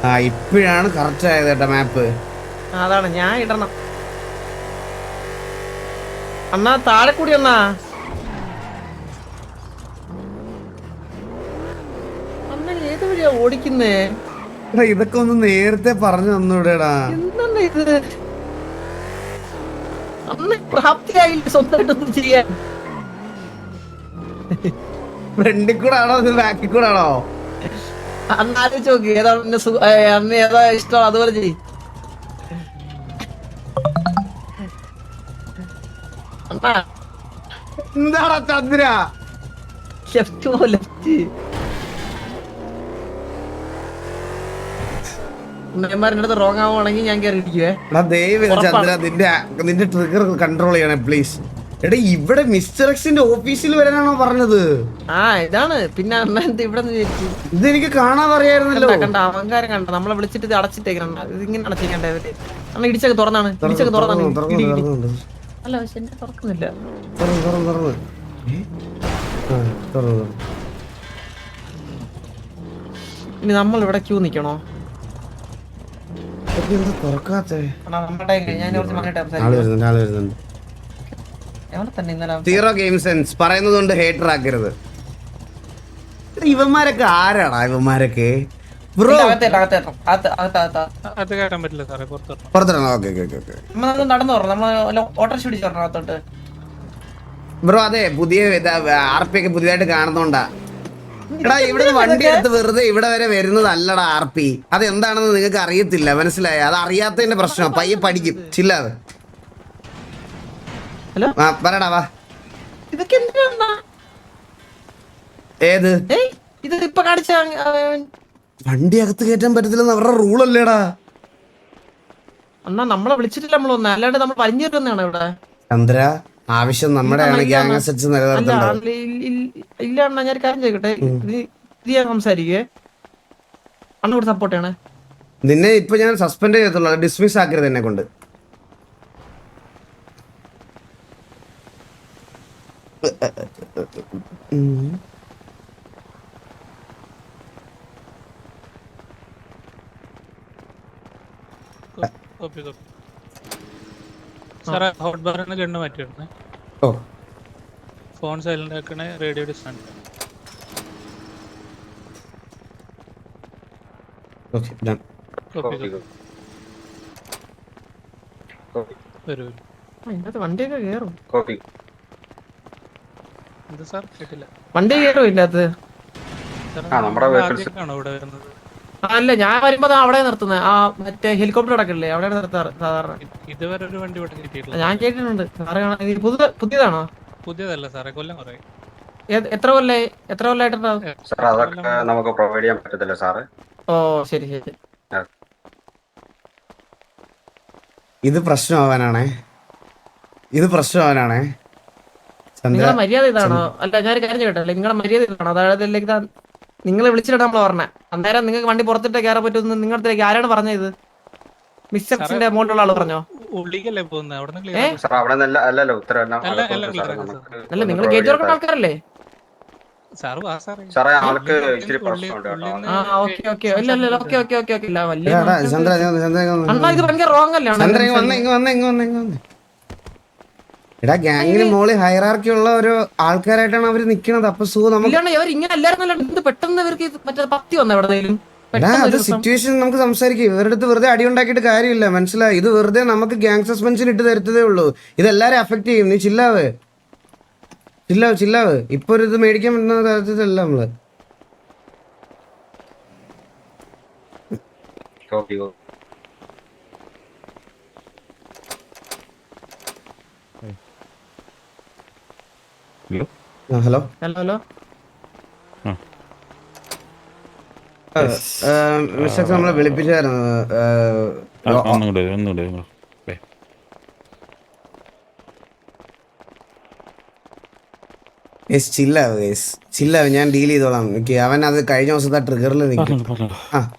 ആ ഇപ്പോഴാണ് കറക്റ്റ് ആയത് കേട്ടോ മാപ്പ്. അതാണ് ഞാൻ ഇടണം. അണ്ണാ താഴെ കൂടി അണ്ണാ. അണ്ണ ഏത് വഴിയാ ഓടിക്കുന്നേ? ഇതൊക്കെ ഒന്ന് നേരത്തെ പറഞ്ഞു തന്നൂടെടാ. എന്താണ് ഇത്? അണ്ണ പ്രാപ്തിയായില്ല സ്വന്തമായിട്ടൊന്നും ചെയ്യാൻ. ഫ്രണ്ടിൽ കൂടെ ആണോ ബാക്കിൽ കൂടെ ആണോ? അന്ന് ആലോചിച്ച് നോക്കി ഏതാണ് അന്ന് ഏതാ ഇഷ്ടം അതുപോലെ ചെയ്. അണ്ണാ എന്താടാ ചന്ദ്ര? ലെഫ്റ്റ് പോ ലെഫ്റ്റ്. നെയ്മാറിന്റെ അടുത്ത് റോങ് ആവുകയാണെങ്കിൽ ഞാൻ കയറി ഇരിക്കുവേ. ദയവ് ചന്ദ്ര നിന്റെ ട്രിഗർ കൺട്രോൾ ചെയ്യണേ പ്ലീസ്. എടാ ഇവിടെ മിസ്റ്റർ എക്സിന്റെ ഓഫീസിൽ വരാനാണോ പറഞ്ഞത്? ആ ഇതാണ് പിന്നെ അണ്ണ എന്ത് ഇവിടെ ഇതെനിക്ക് കാണാതെ അറിയായിരുന്നല്ലോ. കണ്ട അഹങ്കാരം കണ്ട നമ്മളെ വിളിച്ചിട്ട് ഇത് അടച്ചിട്ടേക്കണ്ട. ഇത് ഇങ്ങനെ അടച്ചേക്കണ്ടേ അവര്. അണ്ണ ഇടിച്ചൊക്കെ തുറന്നാണ് ഇടിച്ചൊക്കെ തുറന്നാണ്. അല്ല പക്ഷെ എന്നെ തുറക്കുന്നില്ല. ഇനി നമ്മൾ ഇവിടെ ക്യൂ നിക്കണോ? തുറക്കാത്തേ ഞാൻ കുറച്ച് മണിട്ട് സീറോ ഗെയിം സെൻസ് പറയുന്നതുകൊണ്ട് ഹേറ്റർ ആക്കരുത്. ഇവന്മാരൊക്കെ ആരാടാ ഇവന്മാരൊക്കെ? ബ്രോ പുറത്തിറങ്ങാം. ഓക്കെ നടന്നു നമ്മള് ഓട്ടോറിക്ഷ പിടിച്ചു പറഞ്ഞോട്ട്. ബ്രോ അതെ പുതിയ ആർപി ഒക്കെ പുതിയതായിട്ട് കാണുന്നോണ്ടാ. എടാ ഇവിടെ വണ്ടി എടുത്ത് വെറുതെ ഇവിടെ വരെ വരുന്നതല്ലടാ ആർപി. അത് എന്താണെന്ന് നിങ്ങൾക്ക് അറിയത്തില്ല, മനസ്സിലായ? അത് അറിയാത്തതിന്റെ പ്രശ്നം. പയ്യെ പഠിക്കും. ചില്ലാതെ പറയടാ വാ. ഇതൊക്കെ എന്തിനാ? ഏത് ഇത് ഇപ്പൊ കാണിച്ച വണ്ടി അകത്ത് കയറ്റാൻ പറ്റത്തില്ലെന്ന് അവരുടെ റൂൾ അല്ലേടാ. അണ്ണാ നമ്മളെ വിളിച്ചിട്ടില്ല നമ്മളൊന്നും, അല്ലാണ്ട് നമ്മൾ പറഞ്ഞിരുന്നാണ് ഇവിടെ. ചന്ദ്ര ആവശ്യം നമ്മുടെയാണ് ഗ്യാങ് അസറ്റ്സ് നിലനിർത്തേണ്ടത്. ഇല്ല അണ്ണാ ഞാൻ കാര്യം ചോദിക്കട്ടെ, ഇത് ഞാൻ സംസാരിക്കേ അണ്ണ കൂടെ സപ്പോർട്ട് ചെയ്യണേ. നിന്നെ ഇപ്പൊ ഞാൻ സസ്പെൻഡ് ചെയ്യത്തുള്ളൂ, ഡിസ്മിസ് ആക്കരുത് എന്നെ കൊണ്ട്. ഫോൺ സൈലന്റ് ആക്കണേ, റേഡിയോ ഡിസ്റ്റൻസ്. വണ്ടിയൊക്കെ കേറും. വണ്ടി കയറും ഇതിനകത്ത്. അല്ല ഞാൻ വരുമ്പോ അവിടെ നിർത്തുന്നത് ആ മറ്റേ ഹെലികോപ്റ്റർ അടക്കല്ലേ അവിടെയാണ് നിർത്താറ് സാധാരണ. ഇതുവരെ ഒരു വണ്ടി കിട്ടിയിട്ടില്ല. ഞാൻ കേട്ടിട്ടുണ്ട്. പുതിയതാണോ? പുതിയതല്ല സാറേ, കൊല്ലം കുറേ. എത്ര കൊല്ലായിട്ടുണ്ടാവും? നമുക്ക് പ്രൊവൈഡ് ചെയ്യാൻ പറ്റത്തില്ല സാറ്. ഓ ശരി ശരി. ഇത് പ്രശ്നമാവാനാണേ, നിങ്ങളെ മര്യാദ ഇതാണോ? അല്ല ഞാൻ കാര്യം കേട്ടല്ലേ, നിങ്ങളെ മര്യാദ ഇതാണോ? അതായത് നിങ്ങളെ വിളിച്ചിട്ടാ നമ്മള് പറഞ്ഞേ. അന്നേരം നിങ്ങൾക്ക് വണ്ടി പുറത്തിട്ട് കയറാൻ പറ്റുമെന്ന് നിങ്ങളുടെ അടുത്തേക്ക് ആരാണ് പറഞ്ഞത്? മിസ്റ്റർ എക്സിന്റെ മോളിലുള്ള ആള് പറഞ്ഞോ? അല്ല നിങ്ങൾ ഗേറ്റ് തുറക്കുന്ന ആൾക്കാരല്ലേ? ഇത് ഭയങ്കര റോങ് അല്ലേ? എടാ ഗ്യാങ്ങിന് മോളിൽ ഹൈറാർക്കി ഉള്ള ഒരു ആൾക്കാരായിട്ടാണ് അവര് നിക്കണത്. അപ്പൊ ഇങ്ങനെ അല്ലായിരുന്നല്ലോ, പെട്ടെന്ന് ഇവർക്ക് മറ്റേ പത്തി വന്ന എവിടെയും. അത് സിറ്റുവേഷൻ നമുക്ക് സംസാരിക്കും. ഇവരുടെ അടുത്ത് വെറുതെ അടി ഉണ്ടാക്കിയിട്ട് കാര്യമില്ല, മനസ്സിലായി? ഇത് വെറുതെ നമുക്ക് ഗ്യാങ് സസ്പെൻഷൻ ഇട്ട് തരുത്തതേ ഉള്ളൂ. ഇതെല്ലാരും അഫക്ട് ചെയ്യും. നീ ചില്ലാവ്. ഇപ്പൊ ഒരു ഇത് മേടിക്കാൻ പറ്റുന്ന തരത്തിലല്ല നമ്മള്. ഹലോ മിസ്റ്റർ നമ്മളെ വിളിപ്പിച്ചായിരുന്നു. ചില്ലാവ് ഞാൻ ഡീൽ ചെയ്തോളാം. അവൻ അത് കഴിഞ്ഞ ദിവസത്തെ ട്രിഗറിൽ നിൽക്കും.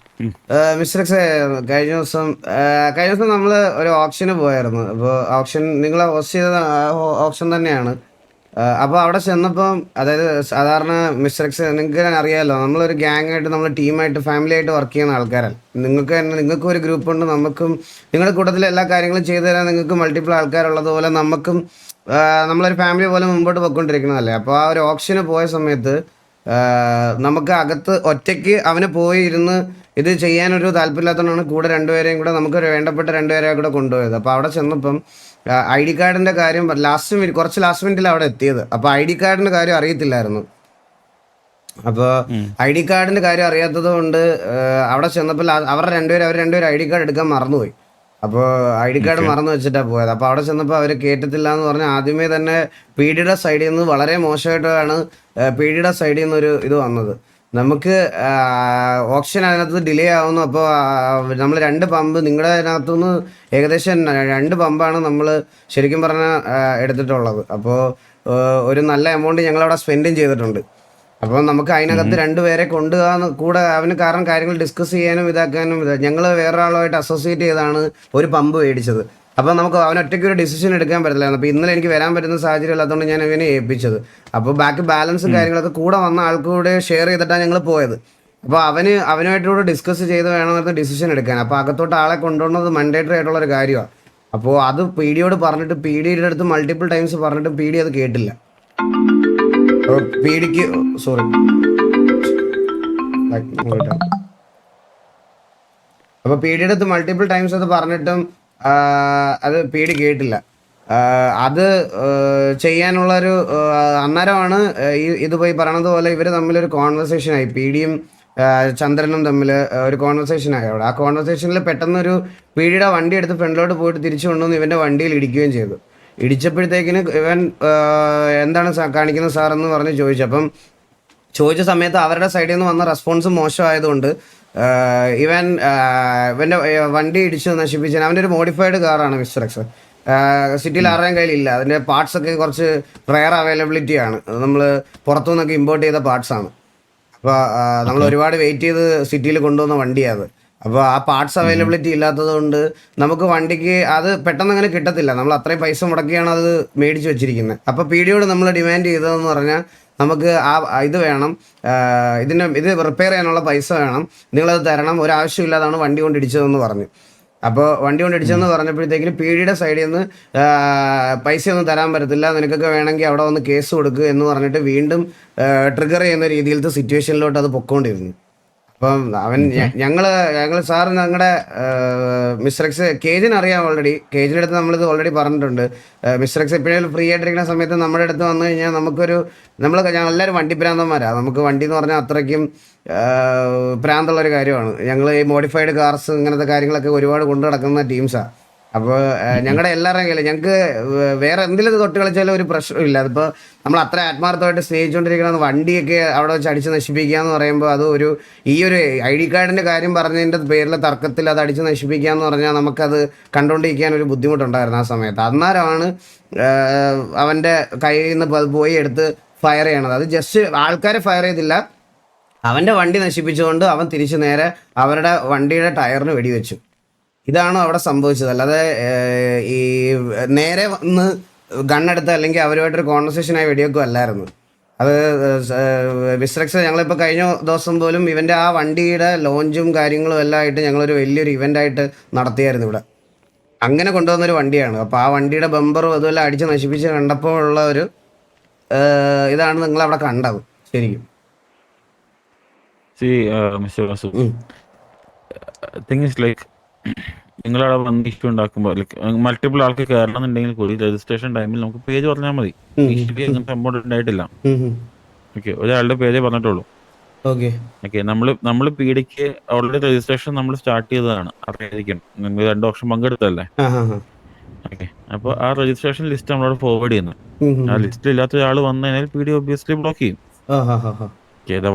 മിസ്റ്റർ എക്സ് കഴിഞ്ഞ ദിവസം നമ്മള് ഒരു ഓപ്ഷന് പോയായിരുന്നു. അപ്പോൾ ഓപ്ഷൻ നിങ്ങൾ ഹോസ്റ്റ് ചെയ്ത ഓപ്ഷൻ തന്നെയാണ്. അപ്പോൾ അവിടെ ചെന്നപ്പം അതായത് സാധാരണ മിസ്റ്റർ എക്സ് നിങ്ങൾക്ക് അറിയാമല്ലോ, നമ്മളൊരു ഗ്യാങ് ആയിട്ട് നമ്മൾ ടീമായിട്ട് ഫാമിലി ആയിട്ട് വർക്ക് ചെയ്യുന്ന ആൾക്കാരാണ്. നിങ്ങൾക്ക് തന്നെ നിങ്ങൾക്കും ഒരു ഗ്രൂപ്പ് ഉണ്ട്, നമുക്കും നിങ്ങളുടെ കൂട്ടത്തിൽ എല്ലാ കാര്യങ്ങളും ചെയ്തു തരാൻ നിങ്ങൾക്ക് മൾട്ടിപ്പിൾ ആൾക്കാരുള്ളതുപോലെ നമുക്കും നമ്മളൊരു ഫാമിലി പോലെ മുമ്പോട്ട് പോയിക്കൊണ്ടിരിക്കുന്നതല്ലേ. അപ്പോൾ ആ ഒരു ഓപ്ഷന് പോയ സമയത്ത് നമുക്ക് അകത്ത് ഒറ്റയ്ക്ക് അവന് പോയി ഇരുന്ന് ഇത് ചെയ്യാനൊരു താല്പര്യമില്ലാത്തതുകൊണ്ടാണ് കൂടെ രണ്ടുപേരെയും കൂടെ നമുക്കൊരു വേണ്ടപ്പെട്ട രണ്ടുപേരെയും കൂടെ കൊണ്ടുപോയത്. അപ്പോൾ അവിടെ ചെന്നപ്പം ഐ ഡി കാർഡിൻ്റെ കാര്യം കുറച്ച് ലാസ്റ്റ് മിനിറ്റിൽ അവിടെ എത്തിയത്. അപ്പോൾ ഐ ഡി കാർഡിൻ്റെ കാര്യം അറിയത്തില്ലായിരുന്നു. അപ്പോൾ ഐ ഡി കാർഡിൻ്റെ കാര്യം അറിയാത്തത് കൊണ്ട് അവിടെ ചെന്നപ്പോൾ അവർ രണ്ടുപേരും ഐ ഡി കാർഡ് എടുക്കാൻ മറന്നുപോയി. അപ്പോൾ ഐ ഡി കാർഡ് മറന്നു വെച്ചിട്ടാണ് പോയത്. അപ്പോൾ അവിടെ ചെന്നപ്പോൾ അവർ കേട്ടത്തില്ല എന്ന് പറഞ്ഞാൽ ആദ്യമേ തന്നെ പി ഡിയുടെ സൈഡിൽ നിന്ന് വളരെ മോശമായിട്ടാണ് പി ഡിയുടെ സൈഡിൽ നിന്നൊരു ഇത് വന്നത്. നമുക്ക് ഓപ്ഷൻ അതിനകത്ത് ഡിലേ ആവുന്നു. അപ്പോൾ നമ്മൾ 2 പമ്പ് നിങ്ങളുടെ അതിനകത്തുനിന്ന് ഏകദേശം 2 പമ്പാണ് നമ്മൾ ശരിക്കും പറഞ്ഞാൽ എടുത്തിട്ടുള്ളത്. അപ്പോൾ ഒരു നല്ല എമൗണ്ട് ഞങ്ങളവിടെ സ്പെൻഡും ചെയ്തിട്ടുണ്ട്. അപ്പോൾ നമുക്ക് അതിനകത്ത് 2 പേരെ കൂടെ അവന് കാരണം കാര്യങ്ങൾ ഡിസ്കസ് ചെയ്യാനും ഇതാക്കാനും ഞങ്ങൾ വേറൊരാളുമായിട്ട് അസോസിയേറ്റ് ചെയ്താണ് ഒരു പമ്പ് മേടിച്ചത്. അപ്പോൾ നമുക്ക് അവനൊറ്റയ്ക്ക് ഒരു ഡിസിഷൻ എടുക്കാൻ പറ്റില്ലായിരുന്നു. അപ്പോൾ ഇന്നലെ എനിക്ക് വരാൻ പറ്റുന്ന സാഹചര്യം ഇല്ലാത്തതുകൊണ്ട് ഞാൻ ഇവനെ ഏൽപ്പിച്ചത്. അപ്പോൾ ബാക്കി ബാലൻസും കാര്യങ്ങളൊക്കെ കൂടെ വന്ന ആൾക്കൂടെ ഷെയർ ചെയ്തിട്ടാണ് ഞങ്ങൾ പോയത്. അപ്പോൾ അവനുമായിട്ടൂടെ ഡിസ്കസ് ചെയ്ത് വേണമെന്ന് ഡിസിഷൻ എടുക്കാൻ. അപ്പോൾ അകത്തോട്ട് ആളെ കൊണ്ടുവന്നത് മൻഡേറ്ററി ആയിട്ടുള്ളൊരു കാര്യമാണ്. അപ്പോൾ അത് പി ഡിയോട് പറഞ്ഞിട്ട് പി ഡിയുടെ അടുത്ത് മൾട്ടിപ്പിൾ ടൈംസ് പറഞ്ഞിട്ട് പി ഡി അത് കേട്ടില്ല. പി ഡിക്ക് സോറി അപ്പോൾ പി ഡിയുടെ അടുത്ത് മൾട്ടിപ്പിൾ ടൈംസ് അത് പറഞ്ഞിട്ടും അത് പി ഡി കേട്ടില്ല. അത് ചെയ്യാനുള്ളൊരു അന്നേരമാണ് ഇത് പോയി പറയണത് പോലെ ഇവർ തമ്മിലൊരു കോൺവെർസേഷനായി. പി ഡിയും ചന്ദ്രനും തമ്മിൽ ഒരു കോൺവെർസേഷനായി. അവിടെ ആ കോൺവെർസേഷനിൽ പെട്ടെന്നൊരു പി ഡിയുടെ വണ്ടി എടുത്ത് ഫ്രണ്ടിലോട്ട് പോയിട്ട് തിരിച്ചു കൊണ്ടുവന്ന് ഇവൻ്റെ വണ്ടിയിൽ ഇടിക്കുകയും ചെയ്തു. ഇടിച്ചപ്പോഴത്തേക്കിന് ഇവൻ എന്താണ് കാണിക്കുന്നത് സാർ എന്ന് പറഞ്ഞ് ചോദിച്ചു. അപ്പം ചോദിച്ച സമയത്ത് അവരുടെ സൈഡിൽ നിന്ന് വന്ന റെസ്പോൺസ് മോശമായതുകൊണ്ട് ഇവൻ്റെ വണ്ടി ഇടിച്ച് നശിപ്പിച്ചാൽ അവൻ്റെ ഒരു മോഡിഫൈഡ് കാറാണ് മിസ്റ്റർ എക്സ്. സിറ്റിയിൽ ആരുടെയും കയ്യിലില്ല. അതിൻ്റെ പാർട്സൊക്കെ കുറച്ച് റെയർ അവൈലബിലിറ്റിയാണ്. നമ്മൾ പുറത്തുനിന്നൊക്കെ ഇമ്പോർട്ട് ചെയ്ത പാർട്സാണ്. അപ്പോൾ നമ്മൾ ഒരുപാട് വെയിറ്റ് ചെയ്ത് സിറ്റിയിൽ കൊണ്ടുവന്ന വണ്ടിയാണ് അത്. അപ്പോൾ ആ പാർട്സ് അവൈലബിലിറ്റി ഇല്ലാത്തത് കൊണ്ട് നമുക്ക് വണ്ടിക്ക് അത് പെട്ടെന്ന് അങ്ങനെ കിട്ടത്തില്ല. നമ്മൾ അത്രയും പൈസ മുടക്കിയാണ് അത് മേടിച്ച് വെച്ചിരിക്കുന്നത്. അപ്പോൾ പി ഡിയോട് നമ്മൾ ഡിമാൻഡ് ചെയ്തതെന്ന് പറഞ്ഞാൽ നമുക്ക് ഇത് വേണം, ഇത് റിപ്പയർ ചെയ്യാനുള്ള പൈസ വേണം, നിങ്ങളത് തരണം, ഒരാവശ്യമില്ലാതാണ് വണ്ടി കൊണ്ട് ഇടിച്ചതെന്ന് പറഞ്ഞു. അപ്പോൾ വണ്ടി കൊണ്ട് ഇടിച്ചതെന്ന് പറഞ്ഞപ്പോഴത്തേക്കിന് പി ഡിയുടെ സൈഡിൽ നിന്ന് പൈസയൊന്നും തരാൻ പറ്റത്തില്ല, നിനക്കൊക്കെ വേണമെങ്കിൽ അവിടെ വന്ന് കേസ് കൊടുക്കുക എന്ന് പറഞ്ഞിട്ട് വീണ്ടും ട്രിഗർ ചെയ്യുന്ന രീതിയിലത്തെ സിറ്റുവേഷനിലോട്ട് അത് പൊക്കോണ്ടിരുന്നു. അപ്പം ഞങ്ങൾ സാർ ഞങ്ങളുടെ മിസ്റ്റർ എക്സ് കേജിന് അറിയാം ഓൾറെഡി. കേജിൻ്റെ അടുത്ത് നമ്മളിത് ഓൾറെഡി പറഞ്ഞിട്ടുണ്ട്. മിസ്റ്റർ എക്സ് എപ്പോഴും ഫ്രീ ആയിട്ടിരിക്കുന്ന സമയത്ത് നമ്മുടെ അടുത്ത് വന്നു കഴിഞ്ഞാൽ ഞങ്ങൾ എല്ലാവരും വണ്ടി ഭ്രാന്തന്മാരാണ്. നമുക്ക് വണ്ടി എന്ന് പറഞ്ഞാൽ അത്രയ്ക്കും ഭ്രാന്തുള്ളൊരു കാര്യമാണ്. ഞങ്ങൾ ഈ മോഡിഫൈഡ് കാർസ് ഇങ്ങനത്തെ കാര്യങ്ങളൊക്കെ ഒരുപാട് കൊണ്ടു നടക്കുന്ന ടീംസാണ്. അപ്പോൾ ഞങ്ങളുടെ എല്ലാവരുടെയും കയ്യിൽ ഞങ്ങൾക്ക് വേറെ എന്തെങ്കിലും തൊട്ട് കളിച്ചാലും ഒരു പ്രശ്നമില്ല. അതിപ്പോൾ നമ്മൾ അത്ര ആത്മാർത്ഥമായിട്ട് സ്നേഹിച്ചുകൊണ്ടിരിക്കുന്ന വണ്ടിയൊക്കെ അവിടെ വെച്ച് അടിച്ച് നശിപ്പിക്കുക എന്ന് പറയുമ്പോൾ അത് ഈ ഒരു ഐ ഡി കാർഡിൻ്റെ കാര്യം പറഞ്ഞതിൻ്റെ പേരിലെ തർക്കത്തിൽ അത് അടിച്ച് നശിപ്പിക്കുക എന്ന് പറഞ്ഞാൽ നമുക്കത് കണ്ടുകൊണ്ടിരിക്കാൻ ഒരു ബുദ്ധിമുട്ടുണ്ടായിരുന്നു ആ സമയത്ത്. അന്നേരമാണ് അവൻ്റെ കയ്യിൽ നിന്ന് പോയി എടുത്ത് ഫയർ ചെയ്യണത്. അത് ജസ്റ്റ് ആൾക്കാരെ ഫയർ ചെയ്തില്ല, അവൻ്റെ വണ്ടി നശിപ്പിച്ചുകൊണ്ട് അവൻ തിരിച്ച് നേരെ അവരുടെ വണ്ടിയുടെ ടയറിന് വെടിവെച്ചു. ഇതാണ് അവിടെ സംഭവിച്ചത്. അല്ലാതെ ഈ നേരെ വന്ന് ഗണ്ണെടുത്ത് അല്ലെങ്കിൽ അവരുമായിട്ടൊരു കോൺവെർസേഷനായി വെടിവെക്കും അല്ലായിരുന്നു അത്. മിസ്റ്റർ എക്സ് ഞങ്ങളിപ്പോൾ കഴിഞ്ഞ ദിവസം പോലും ഇവൻ്റെ ആ വണ്ടിയുടെ ലോഞ്ചും കാര്യങ്ങളും എല്ലാം ആയിട്ട് ഞങ്ങളൊരു വലിയൊരു ഇവൻ്റായിട്ട് നടത്തിയായിരുന്നു ഇവിടെ. അങ്ങനെ കൊണ്ടുവന്നൊരു വണ്ടിയാണ്. അപ്പോൾ ആ വണ്ടിയുടെ ബമ്പറും അതുമെല്ലാം അടിച്ച് നശിപ്പിച്ച് കണ്ടപ്പോൾ ഉള്ള ഒരു ഇതാണ് നിങ്ങളവിടെ കണ്ടത് ശരിക്കും. നിങ്ങളവിടെ വന്ന് ഇഷ്യൂ ഉണ്ടാക്കുമ്പോൾ മൾട്ടിപ്പിൾ ആൾക്ക് കയറണമെന്നുണ്ടെങ്കിൽ കൂടി രജിസ്ട്രേഷൻ ടൈമിൽ നമുക്ക് പേജ് പറഞ്ഞാൽ മതി. അങ്ങനത്തെ എമൗണ്ട് ഉണ്ടായിട്ടില്ല. ഓക്കെ, ഒരാളുടെ പേജേ പറഞ്ഞിട്ടുള്ളൂ. ഓക്കെ, നമ്മൾ പി ഡിക്ക് ഓൾറെഡി രജിസ്ട്രേഷൻ നമ്മൾ സ്റ്റാർട്ട് ചെയ്തതാണ്. അറിയാതിരിക്കും, നിങ്ങൾ 2 വർഷം പങ്കെടുത്തല്ലേ. ഓക്കെ, അപ്പോൾ ആ രജിസ്ട്രേഷൻ ലിസ്റ്റ് നമ്മളോട് ഫോർവേഡ് ചെയ്യുന്നു. ആ ലിസ്റ്റിൽ ഇല്ലാത്ത ഒരാൾ വന്നു കഴിഞ്ഞാൽ പി ഡി ഒബ്വിയസ്ലി ബ്ലോക്ക് ചെയ്യും.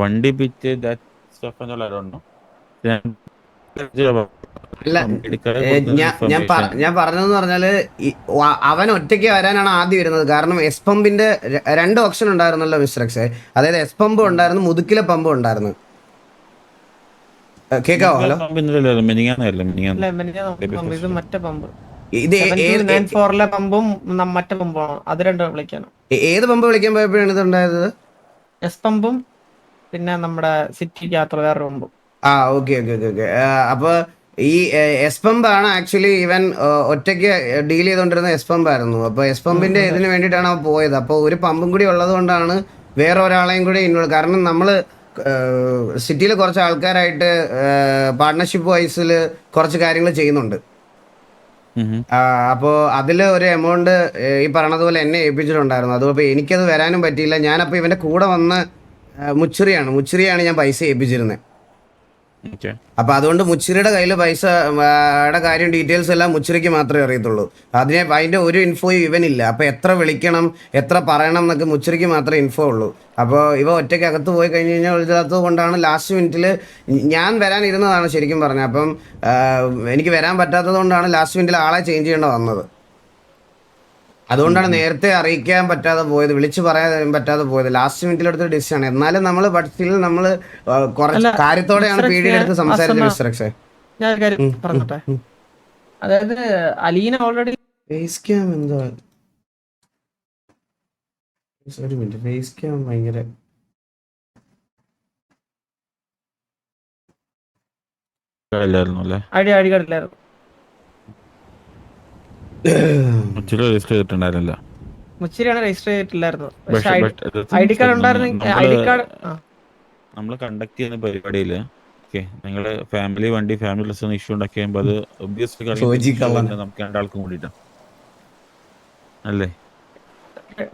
വണ്ടി പിറ്റ് അല്ല, ഞാൻ പറഞ്ഞതെന്ന് പറഞ്ഞാല് അവൻ ഒറ്റയ്ക്ക് വരാനാണ് ആദ്യം വരുന്നത്. കാരണം എസ് പമ്പിന്റെ 2 ഓപ്ഷൻ ഉണ്ടായിരുന്നല്ലോ മിസ്റ്റർ എക്സ്. അതായത് എസ് പമ്പും ഉണ്ടായിരുന്നു, മുതുക്കിലെ പമ്പും ഉണ്ടായിരുന്നു. കേക്കാവോ? ഹലോ, ഇത് ഏത് 79294 പമ്പും മറ്റേ പമ്പുമാണ്, അത് രണ്ടും വിളിക്കാണ്. ഏത് പമ്പ് വിളിക്കാൻ പോയപ്പോഴാണ് ഇത് ഉണ്ടായത്? എസ് പമ്പും പിന്നെ നമ്മുടെ സിറ്റിക്കകത്തുള്ള വേറെ പമ്പും. Okay okay okay okay. അപ്പൊ ഈ എസ് പമ്പ് ആണ് ആക്ച്വലി ഇവൻ ഒറ്റയ്ക്ക് ഡീൽ ചെയ്തോണ്ടിരുന്ന എസ് പമ്പ് ആയിരുന്നു. അപ്പൊ എസ് പമ്പിന്റെ ഇതിന് വേണ്ടിയിട്ടാണ് അവൻ പോയത്. അപ്പൊ ഒരു പമ്പും കൂടി ഉള്ളത് കൊണ്ടാണ് വേറെ ഒരാളെയും കൂടി ഇൻവോൾവ്. കാരണം നമ്മള് സിറ്റിയിൽ കുറച്ച് ആൾക്കാരായിട്ട് പാർട്ട്ണർഷിപ്പ് വൈസിൽ കുറച്ച് കാര്യങ്ങൾ ചെയ്യുന്നുണ്ട്. അപ്പോൾ അതിൽ ഒരു എമൗണ്ട് ഈ പറഞ്ഞതുപോലെ എന്നെ ഏൽപ്പിച്ചിട്ടുണ്ടായിരുന്നു. അതുകൊണ്ട് എനിക്കത് വരാനും പറ്റിയില്ല. ഞാനപ്പോൾ ഇവന്റെ കൂടെ വന്ന മുച്ചിറിയാണ് ഞാൻ പൈസ ഏൽപ്പിച്ചിരുന്നത്. അപ്പൊ അതുകൊണ്ട് മുച്ചിറിയുടെ കയ്യിൽ പൈസയുടെ കാര്യം ഡീറ്റെയിൽസ് എല്ലാം മുച്ചിറിക്ക് മാത്രമേ അറിയത്തുള്ളൂ. അതിന്റെ ഒരു ഇൻഫോയും ഇവനില്ല. അപ്പൊ എത്ര വിളിക്കണം, എത്ര പറയണം എന്നൊക്കെ മുച്ചിറിക്ക് മാത്രമേ ഇൻഫോ ഉള്ളൂ. അപ്പോൾ ഇവ ഒറ്റയ്ക്ക് അകത്ത് പോയി കഴിഞ്ഞ് കഴിഞ്ഞാൽ ഒഴിച്ചാത്തത് കൊണ്ടാണ് ലാസ്റ്റ് മിനിറ്റിൽ ഞാൻ വരാനിരുന്നതാണ് ശരിക്കും പറഞ്ഞത്. അപ്പം എനിക്ക് വരാൻ പറ്റാത്തത് കൊണ്ടാണ് ലാസ്റ്റ് മിനിറ്റിൽ ആളെ ചേഞ്ച് ചെയ്യേണ്ട വന്നത്. അതുകൊണ്ടാണ് നേരത്തെ അറിയിക്കാൻ പറ്റാതെ പോയത്, വിളിച്ചു പറയാൻ പറ്റാതെ പോയത്. ലാസ്റ്റ് മിനിറ്റിൽ എടുത്തൊരു ഡിസിഷൻ. എന്നാലും നമ്മൾ ബട്ടിൽ നമ്മൾ കുറച്ച് കാര്യത്തോടെയാണ് പീഡിയുടെ അടുത്ത് സംസാരിച്ചത്. മിസ്റ്റർ എക്സേ, ഞാൻ ഒരു കാര്യം പറഞ്ഞോട്ടെ. അതായത് അലീന ഓൾറെഡി ഫേസ് ക്യാം എന്താ, ഒരു മിനിറ്റ്, ഫേസ് ക്യാം ഭയങ്കര ഐഡി കാർഡില്ലായിരുന്നു. മുച്ചിരിയാണ് രജിസ്റ്റർ ചെയ്തിട്ടില്ലായിരുന്നു. ഐഡി കാർഡ് ഉണ്ടായിരുന്നു. ഐഡി കാർഡ് നമ്മൾ കണ്ടക്ട് ചെയ്യുന്ന പരിപാടിയില് നിങ്ങള് ഫാമിലി വണ്ടി ഫാമിലി ഡ്രസ് ഇഷ്യൂ ഉണ്ടാക്കി കഴിയുമ്പോൾ അത് ഒബ്വിയസ്ലി നമുക്ക് രണ്ടാൾക്കും കൂടിയിട്ടാണ് അല്ലേ?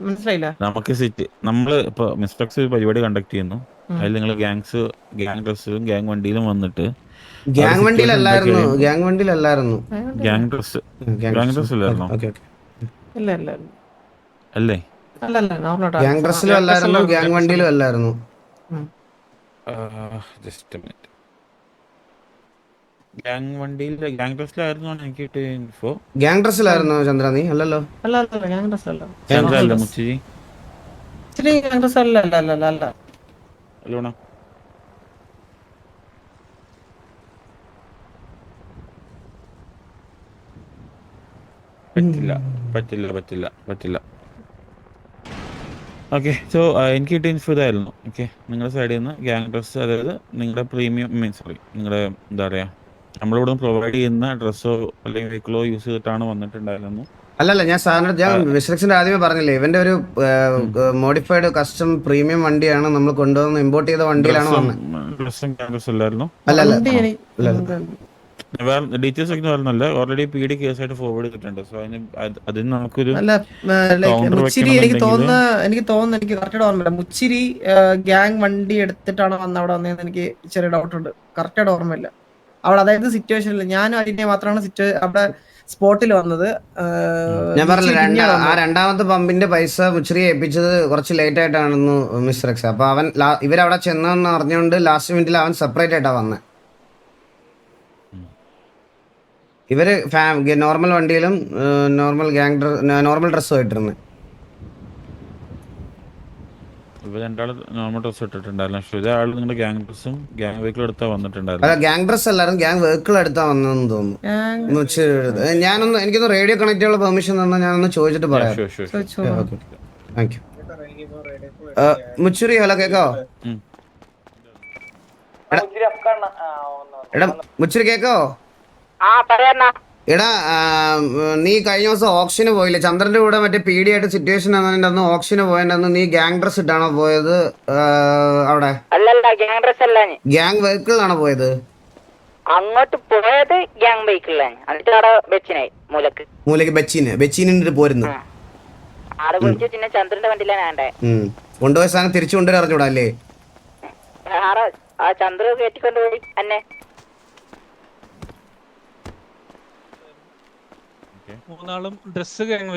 മനസ്സിലായില്ല. നമുക്ക് സിറ്റി നമ്മള് ഇപ്പൊ മിസ്റ്റേക്സ് പരിപാടി കണ്ടക്ട് ചെയ്യുന്നു. അതിൽ നിങ്ങൾ ഗ്യാങ് ഡ്രസ്സിലും ഗ്യാങ് വണ്ടിയിലും വന്നിട്ട് ഗ്യാങ് വണ്ടിയിലല്ലായിരുന്നു ഗ്യാങ് ഡ്രസ് ഇല്ലായിരുന്നോ? അല്ലേ? ഗ്യാങ് ഡ്രസ്സിലും അല്ലായിരുന്നു, ഗ്യാങ് വണ്ടിയിലും അല്ലായിരുന്നു. ഗ്യാങ് വണ്ടിയിൽ ഗ്യാങ് ഡ്രസ്സിലായിരുന്നു എനിക്ക് കിട്ടിയ ഇൻഫോ. ഗ്യാങ് ഡ്രസ്സിലായിരുന്നു ചന്ദ്ര? നീ അല്ലല്ലോ. ചന്ദ്ര അല്ല മുച്ചിരി അല്ലോണ. പറ്റില്ല. ഓക്കെ, സോ എനിക്ക് കിട്ടിയ ഇൻഫോ ഇതായിരുന്നു. ഓക്കെ, നിങ്ങളുടെ സൈഡിൽ നിന്ന് ഗ്യാങ് ഡ്രസ്സ്, അതായത് നിങ്ങളുടെ പ്രീമിയം നിങ്ങളുടെ എന്താ പറയുക, നമ്മളിവിടെ പ്രൊവൈഡ് ചെയ്യുന്ന ഡ്രസ്സോ അല്ലെങ്കിൽ വെഹിക്കിളോ യൂസ് ചെയ്തിട്ടാണ് വന്നിട്ടുണ്ടായിരുന്നു. അല്ലല്ല, ഞാൻ വിശ്രക്സിന്റെ ആദ്യമേ പറഞ്ഞില്ലേ, ഇവന്റെ ഒരു മോഡിഫൈഡ് കസ്റ്റം പ്രീമിയം വണ്ടിയാണ് നമ്മൾ കൊണ്ടുവന്ന് ഇമ്പോർട്ട് ചെയ്ത വണ്ടിയിലാണ് വന്നത്. ഡ്രസ്സും ഗ്യാങ് ഡ്രസ്സും അല്ലായിരുന്നു. വേറെ ഡീറ്റെയിൽസ് ഒക്കെ പറഞ്ഞല്ല, ഓൾറെഡി PD കേസായിട്ട് ഫോർവേഡ് ചെയ്തിട്ടുണ്ട്. സോ അതിന് നമുക്കൊരു മുച്ചിരി എനിക്ക് കറക്റ്റ് ഓർമ്മയില്ല. മുച്ചിരി ഗ്യാങ് വണ്ടി എടുത്തിട്ടാണ് അവിടെ വന്നതെന്ന് എനിക്ക് ചെറിയ ഡൗട്ട് ഉണ്ട്. കറക്റ്റായിട്ട് ഓർമ്മയില്ല അവിടെ. അതായത് സിറ്റുവേഷനിൽ ഞാനും അതിന്റെ മാത്രമാണ് അവിടെ സ്പോട്ടിൽ വന്നത്. ഞാൻ പറഞ്ഞില്ല, ആ രണ്ടാമത്തെ പമ്പിന്റെ പൈസ മുച്ചിരി ഏൽപ്പിച്ചത് കുറച്ച് ലേറ്റ് ആയിട്ടാണെന്ന് മിസ്റ്റർ എക്സ്. അപ്പൊ അവൻ ഇവരവിടെ ചെന്നെന്ന് അറിഞ്ഞുകൊണ്ട് ലാസ്റ്റ് മിനിറ്റിൽ അവൻ സെപ്പറേറ്റ് ആയിട്ടാ വന്നത്. ഇവര് നോർമൽ വണ്ടിയിലും നോർമൽ ഡ്രസ്സും ആയിട്ടിരുന്നു. ഇവർ രണ്ടാളും നോർമൽ ഡ്രസ് ഇട്ടിട്ടുണ്ടായിരുന്നു. പക്ഷേ ഒരാൾ നിങ്ങളുടെ ഗ്യാങ് ഡ്രസ്സും ഗ്യാങ് വെഹിക്കിൾ എടുത്താ വന്നിട്ടുണ്ടായിരുന്നു. അല്ല, ഗ്യാങ് ഡ്രസ് അല്ലായിരുന്നു, ഗ്യാങ് വെഹിക്കിൾ എടുത്താ വന്നതെന്ന് തോന്നുന്നു. എനിക്കൊന്ന് റേഡിയോ കണക്ട് ചെയ്യാനുള്ള പെർമിഷൻ തന്നാൽ ഞാനൊന്ന് ചോദിച്ചിട്ട് പറയാം. Thank you. മുച്ചിരി, ഹലോ, കേക്കാവോ? എടാ മുച്ചിരി, കേക്കാവോ? എടാ, നീ കഴിഞ്ഞ ദിവസം ഓപ്ഷന് പോയില്ലേ? ചന്ദ്രന്റെ കൂടെ മറ്റേ PD ആയിട്ട് സിറ്റുവേഷൻ അന്ന് ഓപ്ഷന് പോയതിന്റെ നീ ഗ്യാങ് ഡ്രസ് ഇട്ടാണോ പോയത് അവിടെ? ഗ്യാങ് വെഹിക്കിളിലാണോ പോയത്? അങ്ങോട്ട് പോയത് ഗ്യാങ് വെഹിക്കിളിലാണ്. മൂലക്ക് ബച്ചിന് പോരുന്നു. ചന്ദ്രന്റെ വണ്ടിയിലാണ് കൊണ്ടുപോയ സാധനം തിരിച്ചു കൊണ്ടുവരാൻ അറിഞ്ഞൂടാ അല്ലേ? ചന്ദ്ര കയറ്റിക്കൊണ്ടുപോയി എന്നെ. മൂന്നാളും ഡ്രസ് ഗ്യാങ്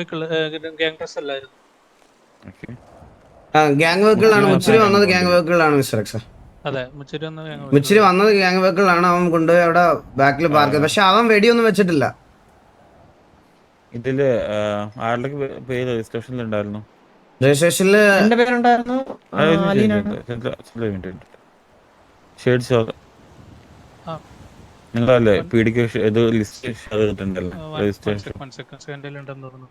ഡ്രസ് അല്ലായിരുന്നു. ഗ്യാങ് വെഹിക്കിളാണ് മുച്ചിരി വന്നത്. ഗ്യാങ് വെഹിക്കിളാണ് മിസ്റ്റർ എക്സ്. അതെ, മുച്ചിരി വന്നത് ഗ്യാങ് വെഹിക്കിളാണ്. അവൻ കൊണ്ടുപോയി അവിടെ ബാക്കിൽ പാർക്ക് ചെയ്തു. പക്ഷെ അവൻ വെടിയൊന്നും വെച്ചിട്ടില്ല. ഇതില് ആരുടെ പേര് രജിസ്ട്രേഷനിൽ ഉണ്ടായിരുന്നു? രജിസ്ട്രേഷനില് എന്റെ പേരുണ്ടായിരുന്നു. നിങ്ങളല്ലേ PDക്ക് ഇത് ലിസ്റ്റ് ഷെയർ ചെയ്തിട്ടുണ്ടല്ലോ രജിസ്ട്രേഷൻ. ഉണ്ടെന്ന് തോന്നുന്നു.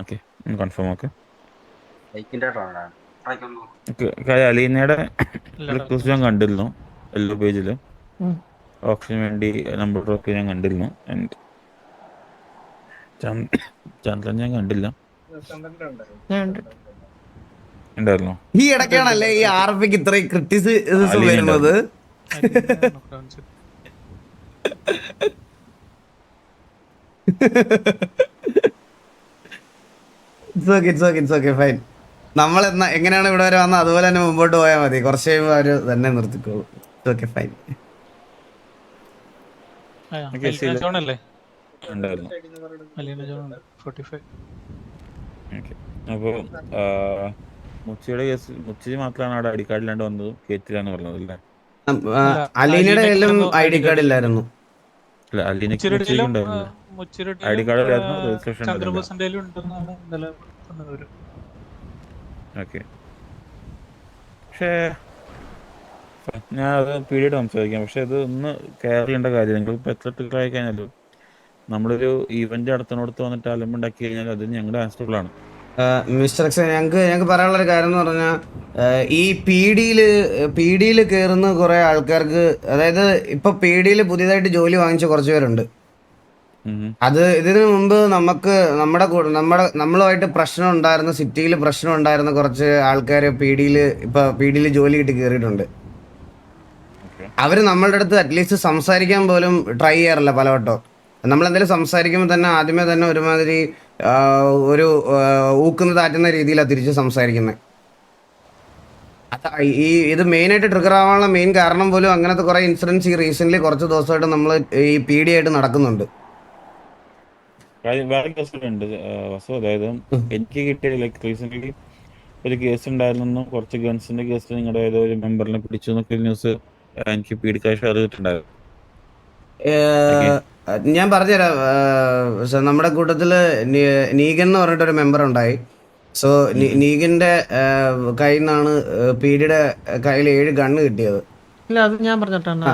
Okay, confirm. ഓക്കെ, ബൈക്കിന്റെ അലീനയുടെ ഇല്ലടാ. റിക്വസ്റ്റ് ഞാൻ കണ്ടിരുന്നു യെല്ലോ പേജിൽ. ഉം. ഓപ്ഷന് വേണ്ടി നമ്പർ ഡ്രോപ്പ് ഞാൻ കണ്ടിരുന്നു. ആൻഡ് ചന്ദ്രൻ ഞാൻ കണ്ടില്ല. ഞാൻ ഉണ്ട്. ഉണ്ടായിരുന്നോ? ഈ ഇടയ്ക്കാണല്ലേ ഈ ആർപിക്ക് ഇത്രയും ക്രിറ്റിസിസം വരുന്നത്. It's okay fine. നമ്മൾ എങ്ങനെയാണ് ഇവിടെ വരെ വന്നത് അതുപോലെ തന്നെ മുമ്പോട്ട് പോയാൽ മതി. കുറച്ച് കഴിയുമ്പോൾ അവര് തന്നെ നിർത്തിക്കോളൂ. It's okay fine. ജോണല്ലേ? ഉണ്ടായിരുന്നു. അലീന ജോൺ ഉണ്ട് 45. ഓക്കെ, അപ്പോൾ മുച്ചിയുടെ കേസ് മുച്ചി മാത്രമാണ് അവിടെ ഐ ഡി കാർഡിലാണ്ട് വന്നതും കേറ്റില്ലാന്ന് പറഞ്ഞത് അല്ലേ? അലീനയുടെ കയ്യിലും ID കാർഡ് ഇല്ലായിരുന്നു. അല്ല, അലീനക്ക് മുച്ചിക്ക് ഉണ്ടായിരുന്നു. ID കാർഡ് ഇല്ലായിരുന്നു, രജിസ്ട്രേഷൻ ഉണ്ടായിരുന്നില്ല. ചന്ദ്രബോസിന്റെ ഉണ്ടെന്നാണ് ഇന്നലെ പറഞ്ഞത്. ഓക്കെ, പക്ഷേ ഞാൻ അത് പീരീഡ് സംസാരിക്കാം. പക്ഷെ ഇത് ഒന്ന് കെയർ ചെയ്യേണ്ട കാര്യം, നിങ്ങൾ ഇപ്പോൾ എത്ര ട്രിക്കായി കഴിഞ്ഞാലും നമ്മളൊരു ഈവന്റ് നടത്തുന്നിടത്ത് വന്നിട്ട് അലമ്പുണ്ടാക്കി കഴിഞ്ഞാൽ അത് ഞങ്ങളുടെ ആൻസറുകളാണ്. മിസ്റ്റർ എക്സ്, ഞങ്ങൾക്ക് പറയാനുള്ളൊരു കാര്യം എന്ന് പറഞ്ഞാൽ ഈ പി ഡിയിൽ കയറുന്ന കുറേ ആൾക്കാർക്ക്, അതായത് ഇപ്പൊ പി ഡിയിൽ പുതിയതായിട്ട് ജോലി വാങ്ങിച്ച കുറച്ച് പേരുണ്ട്. അത് ഇതിനു മുമ്പ് നമ്മളുമായിട്ട് പ്രശ്നം ഉണ്ടായിരുന്ന, സിറ്റിയിൽ പ്രശ്നം ഉണ്ടായിരുന്ന കുറച്ച് ആൾക്കാർ പി ഡിയിൽ ജോലി കിട്ടി കയറിയിട്ടുണ്ട്. അവര് നമ്മളുടെ അടുത്ത് അറ്റ്ലീസ്റ്റ് സംസാരിക്കാൻ പോലും ട്രൈ ചെയ്യാറില്ല പലവട്ടം. നമ്മളെന്തെങ്കിലും സംസാരിക്കുമ്പോൾ തന്നെ ആദ്യമേ തന്നെ ഒരുമാതിരി ഒരു ഊക്കുന്ന താറ്റുന്ന രീതിയിലാണ് തിരിച്ച് സംസാരിക്കുന്നത്. ഇത് മെയിനായിട്ട് ട്രിഗർ ആവാനുള്ള മെയിൻ കാരണം പോലും അങ്ങനത്തെ കുറേ ഇൻസിഡൻസ് ഈ റീസെൻ്റ്ലി കുറച്ച് ദിവസമായിട്ട് നമ്മൾ ഈ പി ഡി ആയിട്ട് നടക്കുന്നുണ്ട്. വേറെ കേസുകളുണ്ട് വസു. അതായത് എനിക്ക് കിട്ടിയ ലൈക്ക് റീസെൻ്റ്ലി ഒരു കേസ് ഉണ്ടായിരുന്നു, കുറച്ച് ഗൺസിന്റെ കേസിൽ നിങ്ങളുടെ ഏതോ ഒരു മെമ്പറിനെ പിടിച്ചു എന്നൊക്കെ ന്യൂസ് എനിക്ക് പി ഡി കാശ് അറിയിച്ചിട്ടുണ്ടായിരുന്നു. ഞാൻ പറഞ്ഞുതരാം. നമ്മുടെ കൂട്ടത്തില് നീഗൻ എന്ന് പറഞ്ഞിട്ടൊരു മെമ്പർ ഉണ്ടായി. സോ നീഗന്റെ കയ്യിൽ നിന്നാണ് പി ഡിയുടെ കയ്യിൽ 7 ഗണ്ണ് കിട്ടിയത്. ഇല്ല, അത് ഞാൻ പറഞ്ഞിട്ടാണ്.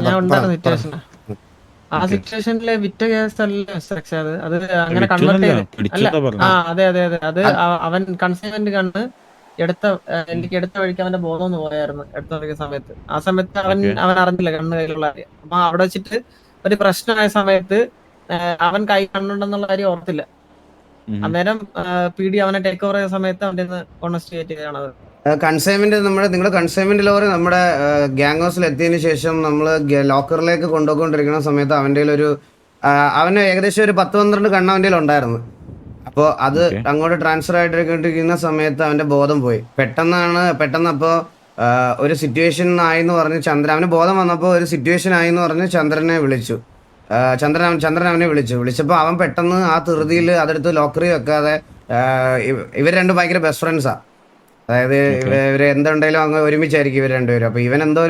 ഞാൻ ഉണ്ടായിരുന്ന സിറ്റുവേഷൻ. ആ സിറ്റുവേഷനിലെ വിറ്റ കേസ് അല്ല അത്. അത് അങ്ങനെ കൺവേർട്ട് ചെയ്ത് അല്ല. അതെ. അത് അവൻ കൺസൈൻമെന്റ് കണ്ട് എനിക്ക് എടുത്ത വഴിക്ക് അവന്റെ ബോധം ഒന്ന് പോയായിരുന്നു എടുത്ത സമയത്ത്. ആ സമയത്ത് അവൻ അറിഞ്ഞില്ല കണ്ണ് കയ്യിലുള്ള കാര്യം. അപ്പൊ അവിടെ വെച്ചിട്ട് ഒരു പ്രശ്നമായ സമയത്ത് അവൻ കൈ കണ്ണുണ്ടെന്നുള്ള കാര്യം ഓർത്തില്ല. അന്നേരം പി ഡി അവനെ ടേക്ക് ഓവർ ചെയ്ത സമയത്ത് അവന്റെ കോൺവെസ്റ്റിഗേറ്റ് ചെയ്യണത്. കൺസൈൻമെന്റ് നിങ്ങളുടെ കൺസൈൻമെന്റ് ലോറി നമ്മുടെ ഗ്യാങ് ഹൗസിൽ എത്തിയതിനു ശേഷം നമ്മൾ ലോക്കറിലേക്ക് കൊണ്ടുപോയിക്കൊണ്ടിരിക്കുന്ന സമയത്ത് അവന് ഏകദേശം ഒരു 10-12 കണ്ണ് അവൻ്റെ ഉണ്ടായിരുന്നു. അപ്പോൾ അത് അങ്ങോട്ട് ട്രാൻസ്ഫർ ആയിട്ടിരിക്കുന്ന സമയത്ത് അവന്റെ ബോധം പോയി. പെട്ടെന്ന് അപ്പോൾ ഒരു സിറ്റുവേഷൻ ആയിന്ന് പറഞ്ഞ് അവന് ബോധം വന്നപ്പോൾ ഒരു സിറ്റുവേഷൻ ആയിന്ന് പറഞ്ഞ് ചന്ദ്രനെ വിളിച്ചു. ചന്ദ്രൻ അവനെ വിളിച്ചപ്പോൾ അവൻ പെട്ടെന്ന് ആ ധൃതിയിൽ അതെടുത്ത് ലോക്കറി വെക്കാതെ, ഇവർ രണ്ടും ഭയങ്കര ബെസ്റ്റ് ഫ്രണ്ട്സാ. അതായത് ഇവർ എന്തുണ്ടെങ്കിലും അങ്ങ് ഒരുമിച്ചായിരിക്കും ഇവർ രണ്ടുപേരും. അപ്പോൾ ഇവൻ എന്തോ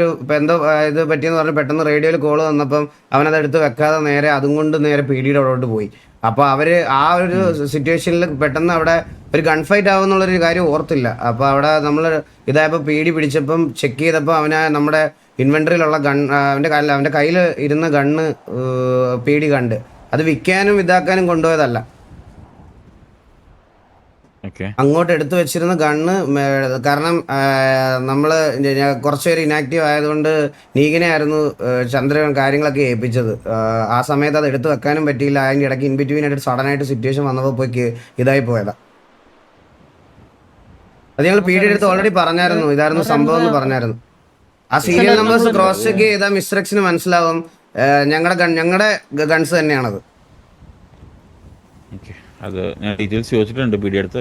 ഇത് പറ്റിയെന്ന് പറഞ്ഞ് പെട്ടെന്ന് റേഡിയോയിൽ കോള് വന്നപ്പം അവനത് എടുത്ത് വെക്കാതെ നേരെ അതും കൊണ്ട് നേരെ പി ഡിയുടെ അവിടോട്ട് പോയി. അപ്പോൾ അവര് ആ ഒരു സിറ്റുവേഷനിൽ പെട്ടെന്ന് അവിടെ ഒരു ഗൺ ഫൈറ്റ് ആവുമെന്നുള്ളൊരു കാര്യം ഓർത്തില്ല. അപ്പോൾ അവിടെ നമ്മൾ ഇതായപ്പോൾ പി ഡി പിടിച്ചപ്പം ചെക്ക് ചെയ്തപ്പോൾ നമ്മുടെ ഇൻവെന്ററിയിലുള്ള അവൻ്റെ കയ്യിൽ ഇരുന്ന ഗണ്ണ് പി ഡി കണ്ട്. അത് വിൽക്കാനും ഇതാക്കാനും കൊണ്ടുപോയതല്ല. അങ്ങോട്ട് എടുത്തു വെച്ചിരുന്ന ഗണ്ണ്. കാരണം നമ്മള് കുറച്ചുപേര് ഇനാക്റ്റീവ് ആയതുകൊണ്ട് നീഗനെ ആയിരുന്നു ചന്ദ്രൻ കാര്യങ്ങളൊക്കെ ഏൽപ്പിച്ചത്. ആ സമയത്ത് അത് എടുത്തു വെക്കാനും പറ്റിയില്ല. അതിൻ്റെ ഇടയ്ക്ക് ഇൻബിറ്റ്വീൻ ആയിട്ട് സഡനായിട്ട് സിറ്റുവേഷൻ വന്നപ്പോൾ പോയി ഇതായി പോയതാ. അത് ഞങ്ങൾ പി ഡി എടുത്ത് ഓൾറെഡി പറഞ്ഞായിരുന്നു, ഇതായിരുന്നു സംഭവം എന്ന് പറഞ്ഞായിരുന്നു. ആ സീരിയൽ നമ്പേഴ്സ് ക്രോസ് ചെക്ക് ചെയ്താൽ മിസ്റ്റർ എക്സിന് മനസ്സിലാവും ഞങ്ങളുടെ ഗൺസ് തന്നെയാണത്. അത് ഞാൻ ഡീറ്റെയിൽസ് ചോദിച്ചിട്ടുണ്ട് പി ഡി അടുത്ത്.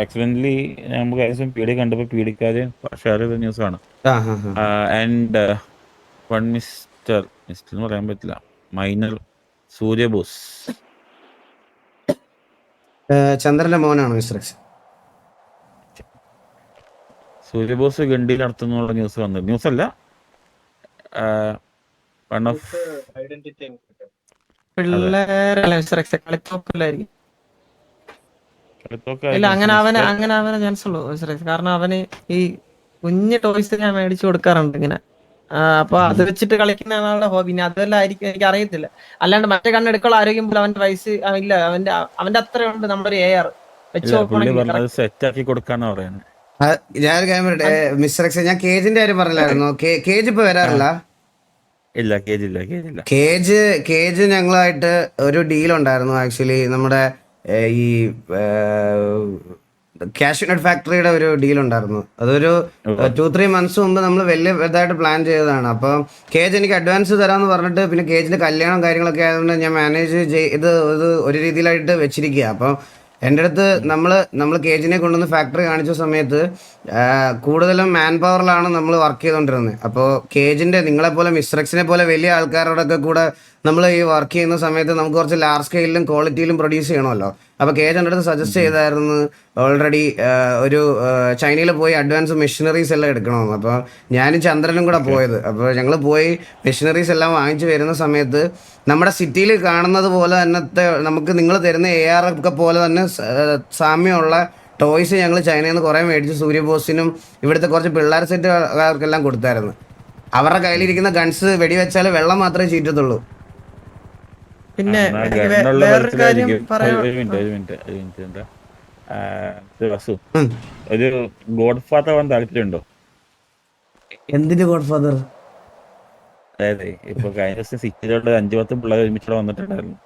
ആക്സിഡന്റലി നമുക്ക് ഏകദേശം പി ഡി കണ്ടപ്പോൾ പി ഡിക്കാര് ഷെയർ ചെയ്ത ന്യൂസാണ്. ആൻഡ് വൺ മിസ്റ്റർ എന്ന് പറയാൻ പറ്റില്ല, മൈനർ സൂര്യബോസ്, ചന്ദ്രന്റെ മോനാണ് മിസ്റ്റർ എക്സ്. സൂര്യബോസ് ഗണ്ടി നടത്തുന്നുള്ള ന്യൂസ് വന്നത്. ന്യൂസ് അല്ല, വൺ ഓഫ് ഇല്ല, അങ്ങനെ അവനെ ചാൻസ് ഉള്ളൂ. കാരണം അവന് ഈ കുഞ്ഞ് ടോയ്സ് ഞാൻ മേടിച്ചു കൊടുക്കാറുണ്ട് ഇങ്ങനെ. അപ്പൊ അത് വെച്ചിട്ട് കളിക്കുന്ന ആളുടെ ഹോബി. ഇനി അതെല്ലാം ആയിരിക്കും, എനിക്ക് അറിയത്തില്ല. അല്ലാണ്ട് മറ്റേ കണ്ണെടുക്കുള്ള ആരോഗ്യം പോലും അവന്റെ പൈസ ഇല്ല. അവന്റെ അത്രയുണ്ട് നമ്മുടെ ഒരു AR വെച്ച് പുള്ളി നോക്കുകയാണെങ്കിൽ പറഞ്ഞത് സെറ്റ് ആക്കി കൊടുക്കാന്നാ പറയുന്നത്. ഞാനൊരു കാര്യം പറയട്ടെ മിസ്റ്റർ എക്സ്, ഞാൻ കേജിന്റെ കാര്യം പറഞ്ഞില്ലായിരുന്നു. കേജ് ഇപ്പൊ വരാറില്ല. ഇല്ല കേജില്ല. കേജ് ഞങ്ങളായിട്ട് ഒരു ഡീൽ ഉണ്ടായിരുന്നു ആക്ച്വലി. നമ്മുടെ ഈ കാഷ്യൂനട്ട് ഫാക്ടറിയുടെ ഒരു ഡീൽ ഉണ്ടായിരുന്നു. അതൊരു 2-3 months മുമ്പ് നമ്മൾ വലിയ ഇതായിട്ട് പ്ലാൻ ചെയ്തതാണ്. അപ്പം കേജ് എനിക്ക് അഡ്വാൻസ് തരാമെന്ന് പറഞ്ഞിട്ട് പിന്നെ കേജിന്റെ കല്യാണം കാര്യങ്ങളൊക്കെ ആയതുകൊണ്ട് ഞാൻ മാനേജ് ഇത് ഒരു രീതിയിലായിട്ട് വെച്ചിരിക്കുക. അപ്പം എൻ്റെ അടുത്ത് നമ്മൾ കേജിനെ കൊണ്ടുവന്ന് ഫാക്ടറി കാണിച്ച സമയത്ത് കൂടുതലും മാൻ പവറിലാണ് നമ്മൾ വർക്ക് ചെയ്തുകൊണ്ടിരുന്നത്. അപ്പോൾ കേജിൻ്റെ നിങ്ങളെപ്പോലെ മിസ്റ്റർ എക്സിനെ പോലെ വലിയ ആൾക്കാരോടൊക്കെ കൂടെ നമ്മൾ ഈ വർക്ക് ചെയ്യുന്ന സമയത്ത് നമുക്ക് കുറച്ച് ലാർജ് സ്കെയിലും ക്വാളിറ്റിയിലും പ്രൊഡ്യൂസ് ചെയ്യണമല്ലോ. അപ്പോൾ കേജ് എൻ്റെ അടുത്ത് സജസ്റ്റ് ചെയ്തായിരുന്നു ഓൾറെഡി ഒരു ചൈനയിൽ പോയി അഡ്വാൻസ് മെഷീനറീസ് എല്ലാം എടുക്കണമെന്ന്. അപ്പോൾ ഞാനും ചന്ദ്രനും കൂടെ പോയത്. അപ്പോൾ ഞങ്ങൾ പോയി മെഷീനറീസ് എല്ലാം വാങ്ങിച്ച് വരുന്ന സമയത്ത് നമ്മുടെ സിറ്റിയിൽ കാണുന്നത് പോലെ തന്നത്തെ നമുക്ക് നിങ്ങൾ തരുന്ന AR ഒക്കെ പോലെ തന്നെ സാമ്യമുള്ള ടോയ്സ് ഞങ്ങൾ ചൈനയിൽ നിന്ന് കുറേ മേടിച്ച് സൂര്യബോസിനും ഇവിടുത്തെ കുറച്ച് പിള്ളേർ സെറ്റുകാർക്കെല്ലാം കൊടുത്തായിരുന്നു. അവരുടെ കയ്യിലിരിക്കുന്ന ഗൺസ് വെടിവെച്ചാൽ വെള്ളം മാത്രമേ ചീറ്റത്തുള്ളൂ. പിന്നെ വേറൊരു കാര്യം പറയാം. ഒരു ഗോഡ് ഫാദർ വന്ന് താല്പര്യമുണ്ടോ? എന്തിന്റെ ഗോഡ് ഫാദർ? അതായത് ഇപ്പൊ കഴിഞ്ഞ ദിവസം സിറ്റിയിലോട്ട് 5-10 പിള്ളേർ ഒരുമിച്ചോടെ വന്നിട്ടുണ്ടായിരുന്നു,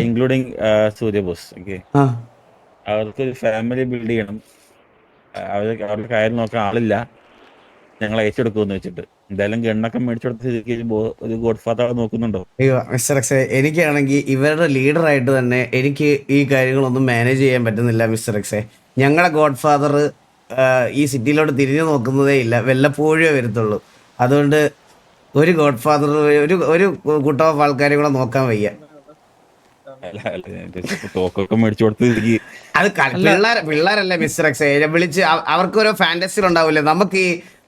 ഇൻക്ലൂഡിങ് സൂര്യബോസ്. ഓക്കെ, അവർക്കൊരു ഫാമിലി ബിൽഡ് ചെയ്യണം. അവരുടെ കാര്യം നോക്കാൻ ആളില്ല, ഞങ്ങൾ അയച്ചെടുക്കുമെന്ന് വെച്ചിട്ട്. എന്തായാലും ഗണ്ണൊക്കെ മേടിച്ചെടുത്ത് ഒരു ഗോഡ് ഫാദർ നോക്കുന്നുണ്ടോ? അയ്യോ മിസ്റ്റർ എക്സ്, എനിക്കാണെങ്കിൽ ഇവരുടെ ലീഡറായിട്ട് തന്നെ എനിക്ക് ഈ കാര്യങ്ങളൊന്നും മാനേജ് ചെയ്യാൻ പറ്റുന്നില്ല മിസ്റ്റർ എക്സെ. ഞങ്ങളുടെ ഗോഡ് ഫാദർ ഈ സിറ്റിയിലോട്ട് തിരിഞ്ഞു നോക്കുന്നതേ ഇല്ല, വല്ലപ്പോഴേ വരത്തുള്ളൂ. അതുകൊണ്ട് ഒരു ഗോഡ് ഫാദർ ഒരു കൂട്ടം ഓഫ് ആൾക്കാരെ കൂടെ നോക്കാൻ വയ്യ. തോക്കൊക്കെ മേടിച്ചു കൊടുത്ത് അത് പിള്ളേരല്ലേ മിസ്റ്റർ എക്സ്, വിളിച്ച് അവർക്ക് ഓരോ ഫാന്റസികൾ ഉണ്ടാവില്ലേ.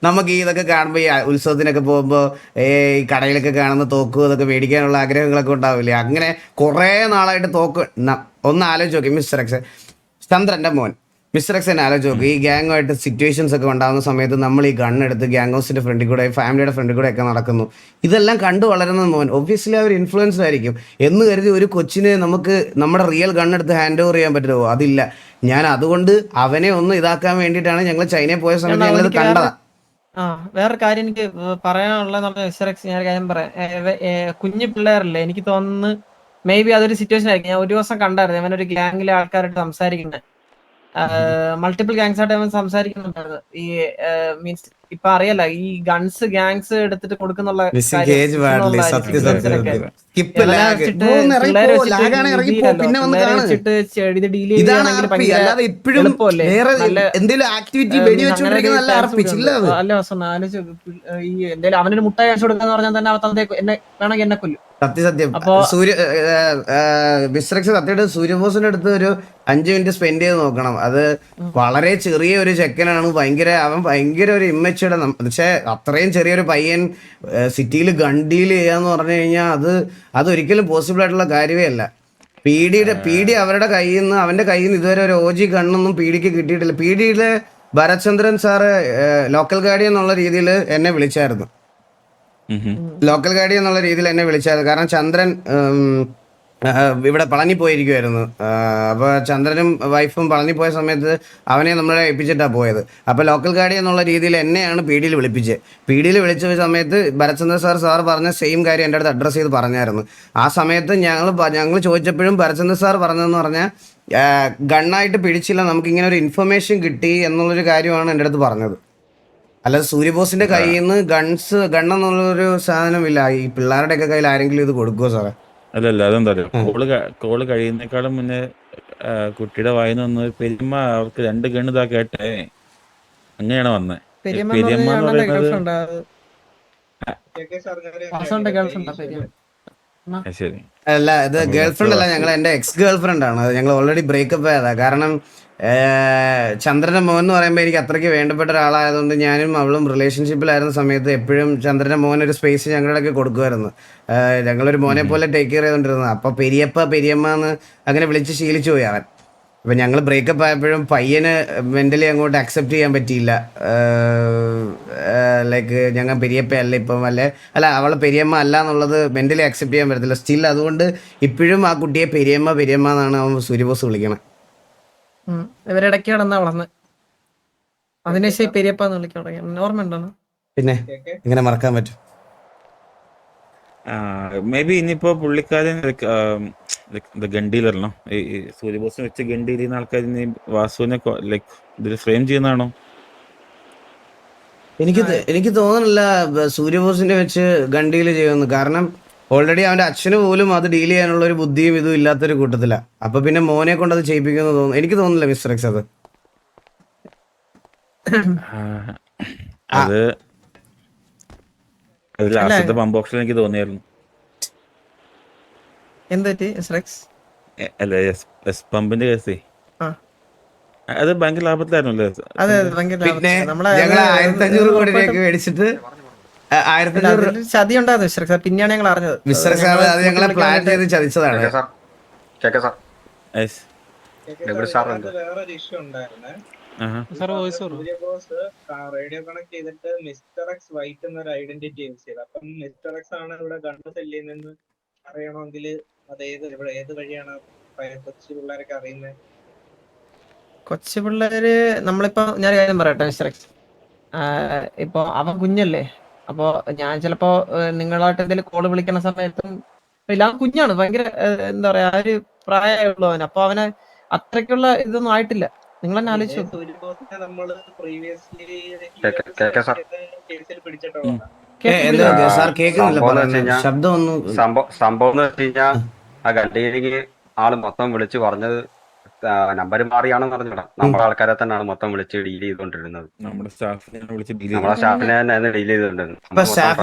നമുക്ക് ഈ ഇതൊക്കെ കാണുമ്പോൾ ഈ ഉത്സവത്തിനൊക്കെ പോകുമ്പോൾ ഈ കടയിലൊക്കെ കാണുന്ന തോക്കും ഇതൊക്കെ മേടിക്കാനുള്ള ആഗ്രഹങ്ങളൊക്കെ ഉണ്ടാവില്ലേ. അങ്ങനെ കുറേ നാളായിട്ട് തോക്ക് ഒന്ന് ആലോചിച്ച് നോക്കി മിസ്റ്റർ എക്സ്. ചന്ദ്രൻ്റെ മോൻ മിസ്റ്റർ എക്സ് തന്നെ ആലോചിച്ച് നോക്കി. ഈ ഗ്യാങ്ങുമായിട്ട് സിറ്റുവേഷൻസ് ഒക്കെ ഉണ്ടാകുന്ന സമയത്ത് നമ്മൾ ഈ ഗണ്ണെടുത്ത് ഗ്യാങ് ഹൗസിൻ്റെ ഫ്രണ്ടിൽ കൂടെ ഫാമിലിയുടെ ഫ്രണ്ടിൽ കൂടെ ഒക്കെ നടക്കുന്നു. ഇതെല്ലാം കണ്ടു വളരുന്ന മോൻ ഒബ്വിയസ്ലി അവർ ഇൻഫ്ലുവൻസ്ഡ് ആയിരിക്കും. എന്ന് കരുതി ഒരു കൊച്ചിനെ നമുക്ക് നമ്മുടെ റിയൽ ഗണ്ണെടുത്ത് ഹാൻഡ് ഓവർ ചെയ്യാൻ പറ്റുമോ? അതില്ല. ഞാൻ അതുകൊണ്ട് അവനെ ഒന്ന് ഇതാക്കാൻ വേണ്ടിയിട്ടാണ് ഞങ്ങൾ ചൈനയിൽ പോയ സമയത്ത് ഞങ്ങളത് കണ്ടതാണ്. വേറെ കാര്യം എനിക്ക് പറയാനുള്ളത്, മിസ്റ്റർ എക്സ് ഞാൻ കാര്യം പറയാം. കുഞ്ഞു പിള്ളേരല്ലേ, എനിക്ക് തോന്നുന്നു മേ ബി അതൊരു സിറ്റുവേഷൻ ആയിരിക്കും. ഞാൻ ഒരു ദിവസം കണ്ടായിരുന്നു അവനൊരു ഗ്യാങ്ങിലെ ആൾക്കാരായിട്ട് സംസാരിക്കുന്നത്, മൾട്ടിപ്പിൾ ഗാങ്സ് ആയിട്ട് അവൻ സംസാരിക്കുന്നുണ്ടായിരുന്നു. ഈ മീൻസ് ഇപ്പൊ അറിയാല ഈ ഗാങ്സ് എടുത്തിട്ട് കൊടുക്കുന്നുള്ള ഈ എന്തായാലും അവനൊരു മുട്ടായി കാണിച്ചു കൊടുക്കാന്ന് പറഞ്ഞാൽ തന്നെ അവൻ എന്നെ വേണമെങ്കിൽ എന്നെ കൊല്ലും. സത്യം. സത്യമായിട്ട് സൂര്യബോസിന്റെ അടുത്ത് ഒരു 5 മിനിറ്റ് സ്പെൻഡ് ചെയ്ത് നോക്കണം. അത് വളരെ ചെറിയ ഒരു ചെക്കനാണ്. അവൻ ഭയങ്കര ഒരു ഇമ്മച്ചുടെ. പക്ഷെ അത്രയും ചെറിയൊരു പയ്യൻ സിറ്റിയിൽ ഗൺ ഡീൽ ചെയ്യാന്ന് പറഞ്ഞു കഴിഞ്ഞാൽ അതൊരിക്കലും പോസിബിൾ ആയിട്ടുള്ള കാര്യമേ അല്ല. പീഡി അവരുടെ അവന്റെ കയ്യിൽ നിന്ന് ഇതുവരെ ഒരു OG ഗണ്ണൊന്നും പീഡിക്ക് കിട്ടിയിട്ടില്ല. പീഡിയിലെ ഭരത്ചന്ദ്രൻ സാറ് ലോക്കൽ ഗാർഡിയൻ എന്നുള്ള രീതിയിൽ എന്നെ വിളിച്ചായിരുന്നു. കാരണം ചന്ദ്രൻ ഇവിടെ പളനി പോയിരിക്കുമായിരുന്നു. അപ്പോൾ ചന്ദ്രനും വൈഫും പളനി പോയ സമയത്ത് അവനെ നമ്മളെ ഏൽപ്പിച്ചിട്ടാണ് പോയത്. അപ്പോൾ ലോക്കൽ ഗാർഡിയൻ എന്നുള്ള രീതിയിൽ എന്നെയാണ് പീഡിയിൽ വിളിച്ച സമയത്ത് ഭരത്ചന്ദ്രൻ സാർ പറഞ്ഞ സെയിം കാര്യം എൻ്റെ അടുത്ത് അഡ്രസ്സ് ചെയ്ത് പറഞ്ഞായിരുന്നു. ആ സമയത്ത് ഞങ്ങൾ ചോദിച്ചപ്പോഴും ഭരത്ചന്ദ്രൻ സാർ പറഞ്ഞതെന്ന് പറഞ്ഞാൽ ഗണ്ണായിട്ട് പിടിച്ചില്ല, നമുക്കിങ്ങനെ ഒരു ഇൻഫർമേഷൻ കിട്ടി എന്നുള്ളൊരു കാര്യമാണ് എൻ്റെ അടുത്ത് പറഞ്ഞത്. അല്ലാതെ സൂര്യബോസിന്റെ കയ്യിൽ നിന്ന് ഗണ്ണെന്നുള്ളൊരു സാധനമില്ല. ഈ പിള്ളേരുടെയൊക്കെ കയ്യിൽ ആരെങ്കിലും ഇത് കൊടുക്കുമോ സാറേ? അല്ലല്ല, അതെന്താ കോള് കഴിയുന്നേക്കാളും മുന്നേ കുട്ടിയുടെ വായിന്ന് വന്ന് പെരുമ അവർക്ക് 2 ഗണ്ണ് ഇതാ കേട്ടേ, അങ്ങനെയാണ് വന്നേ. പെരിയമ്മ എന്ന് പറയുന്നത് ശരി അല്ല, ഇത് ഗേൾഫ്രണ്ട് അല്ല, എന്റെ എക്സ് ഗേൾഫ്രണ്ട് ആണ്. ഞങ്ങൾ ഓൾറെഡി ബ്രേക്കപ്പ് ആയതാ. കാരണം ചന്ദ്രന്റെ മോൻ എന്ന് പറയുമ്പോൾ എനിക്ക് അത്രയ്ക്ക് വേണ്ടപ്പെട്ട ഒരാളായതുകൊണ്ട് ഞാനും അവളും റിലേഷൻഷിപ്പിലായിരുന്ന സമയത്ത് എപ്പോഴും ചന്ദ്രന്റെ മോൻ ഒരു സ്പേസ് ഞങ്ങളുടെയൊക്കെ കൊടുക്കുമായിരുന്നു. ഞങ്ങളൊരു മോനെ പോലെ ടേക്ക് കെയർ ചെയ്തുകൊണ്ടിരുന്നത്. അപ്പോൾ പെരിയമ്മ എന്ന് അങ്ങനെ വിളിച്ച് ശീലിച്ചു പോയി അവൻ. അപ്പം ഞങ്ങൾ ബ്രേക്കപ്പ് ആയപ്പോഴും പയ്യന് മെൻ്റലി അങ്ങോട്ട് അക്സെപ്റ്റ് ചെയ്യാൻ പറ്റിയില്ല. ലൈക്ക് ഞങ്ങൾ പെരിയപ്പ അല്ല ഇപ്പം അല്ല അവൾ പെരിയമ്മ അല്ല എന്നുള്ളത് മെൻ്റലി അക്സെപ്റ്റ് ചെയ്യാൻ പറ്റത്തില്ല. സ്റ്റിൽ അതുകൊണ്ട് ഇപ്പോഴും ആ കുട്ടിയെ പെരിയമ്മ എന്നാണ് അവൻ സൂര്യബോസ് വിളിക്കണത്. ഇവരിടയ്ക്ക് കിടന്നാ വളർന്ന് അതിനുശേഷം പെരിയപ്പാന്ന് വിളിക്കാൻ തുടങ്ങി. ഓർമ്മ ഉണ്ടോ? പിന്നെ ഇങ്ങനെ മറക്കാൻ പറ്റും? മേ ബി ഇനിയിപ്പോ പുള്ളിക്കാരൻ ഗണ്ടിയിലല്ലോ ഈ സൂര്യബോസിനെ വെച്ച് ഗണ്ടിയിൽ ചെയ്യുന്ന ആൾക്കാർ ഇനി വാസുവിനെ ലൈക്ക് ഇതിൽ ഫ്രെയിം ചെയ്യുന്നതാണോ? എനിക്ക് തോന്നുന്നില്ല സൂര്യബോസിനെ വെച്ച് ഗണ്ടിയിൽ ചെയ്യുമെന്ന്. കാരണം ഓൾറെഡി അവൻ്റെ അച്ഛന് പോലും അത് ഡീൽ ചെയ്യാനുള്ള ഒരു ബുദ്ധിയും ഇതും ഇല്ലാത്തൊരു കൂട്ടത്തില. അപ്പൊ പിന്നെ മോനെ കൊണ്ട് അത് ചെയ്യിപ്പിക്കുമെന്ന് തോന്നുന്നു. എനിക്ക് തോന്നുന്നില്ല മിസ്റ്റർ എക്സ് അത് അത് ലാസ്റ്റത്തെ പമ്പ് ഓപ്ഷൻ എനിക്ക് തോന്നിയായിരുന്നു. അല്ല എസ് പമ്പിന്റെ കേസേ അത് ഭയങ്കര ലാഭത്തിലായിരുന്നല്ലേ? പിന്നെ ഞങ്ങൾ 1500 കോടി രൂപയ്ക്ക് മേടിച്ചിട്ട് 1500 ചതി ഉണ്ടായിരുന്നു. പിന്നെയാണ് ഞങ്ങൾ അറിഞ്ഞത്. മിസ്റ്റർ സാർ അത് ഞങ്ങളെ പ്ലാൻ ചെയ്ത് ചതിച്ചതാണ്. വേറൊരു ഇഷ്യൂ ഉണ്ടായിരുന്നേ. സൂര്യബോസ് റേഡിയോ കണക്ട് ചെയ്തിട്ട് മിസ്റ്റർ എക്സ് വൈറ്റ് എന്നൊരു ഐഡന്റിറ്റി യൂസ് ചെയ്ത്. അപ്പം മിസ്റ്റർ എക്സ് ആണ് ഇവിടെ ഗണ്ണ് സെല്ലിൽ നിന്ന് അറിയണമെങ്കിൽ അത് ഏത് വഴിയാണ് കൊച്ചു പിള്ളേരൊക്കെ അറിയുന്നത്? കൊച്ചു പിള്ളേര് നമ്മളിപ്പോ ഞാൻ കാര്യം പറയട്ടെ മിസ്റ്റർ എക്സ്, ഇപ്പൊ അവൻ കുഞ്ഞല്ലേ. അപ്പൊ ഞാൻ ചിലപ്പോ നിങ്ങളായിട്ട് എന്തെങ്കിലും കോള് വിളിക്കുന്ന സമയത്തും ഇല്ല, അവൻ കുഞ്ഞാണ്, ഭയങ്കര എന്താ പറയാ ആ ഒരു പ്രായമുള്ളൂ അവന്. അപ്പൊ അവന് അത്രയ്ക്കുള്ള ഇതൊന്നും ആയിട്ടില്ല. നിങ്ങൾ തന്നെ ആലോചിച്ചു. സൂര്യബോസിനെ നമ്മള് പ്രീവിയസ്ലി കേസിൽ പിടിച്ചിട്ടുള്ള സംഭവം എന്ന് വെച്ച് കഴിഞ്ഞാൽ ആ ഗണ്ടിയിലേക്ക് ആള് മൊത്തം വിളിച്ച് പറഞ്ഞത് നമ്പർ മാറിയാണെന്ന് പറഞ്ഞിടാം. നമ്മുടെ ആൾക്കാരെ തന്നെയാണ് മൊത്തം വിളിച്ച് ഡീൽ ചെയ്തോണ്ടിരുന്നത്. നമ്മുടെ സ്റ്റാഫിനെ തന്നെ ഡീൽ ചെയ്തോണ്ടിരുന്നത്.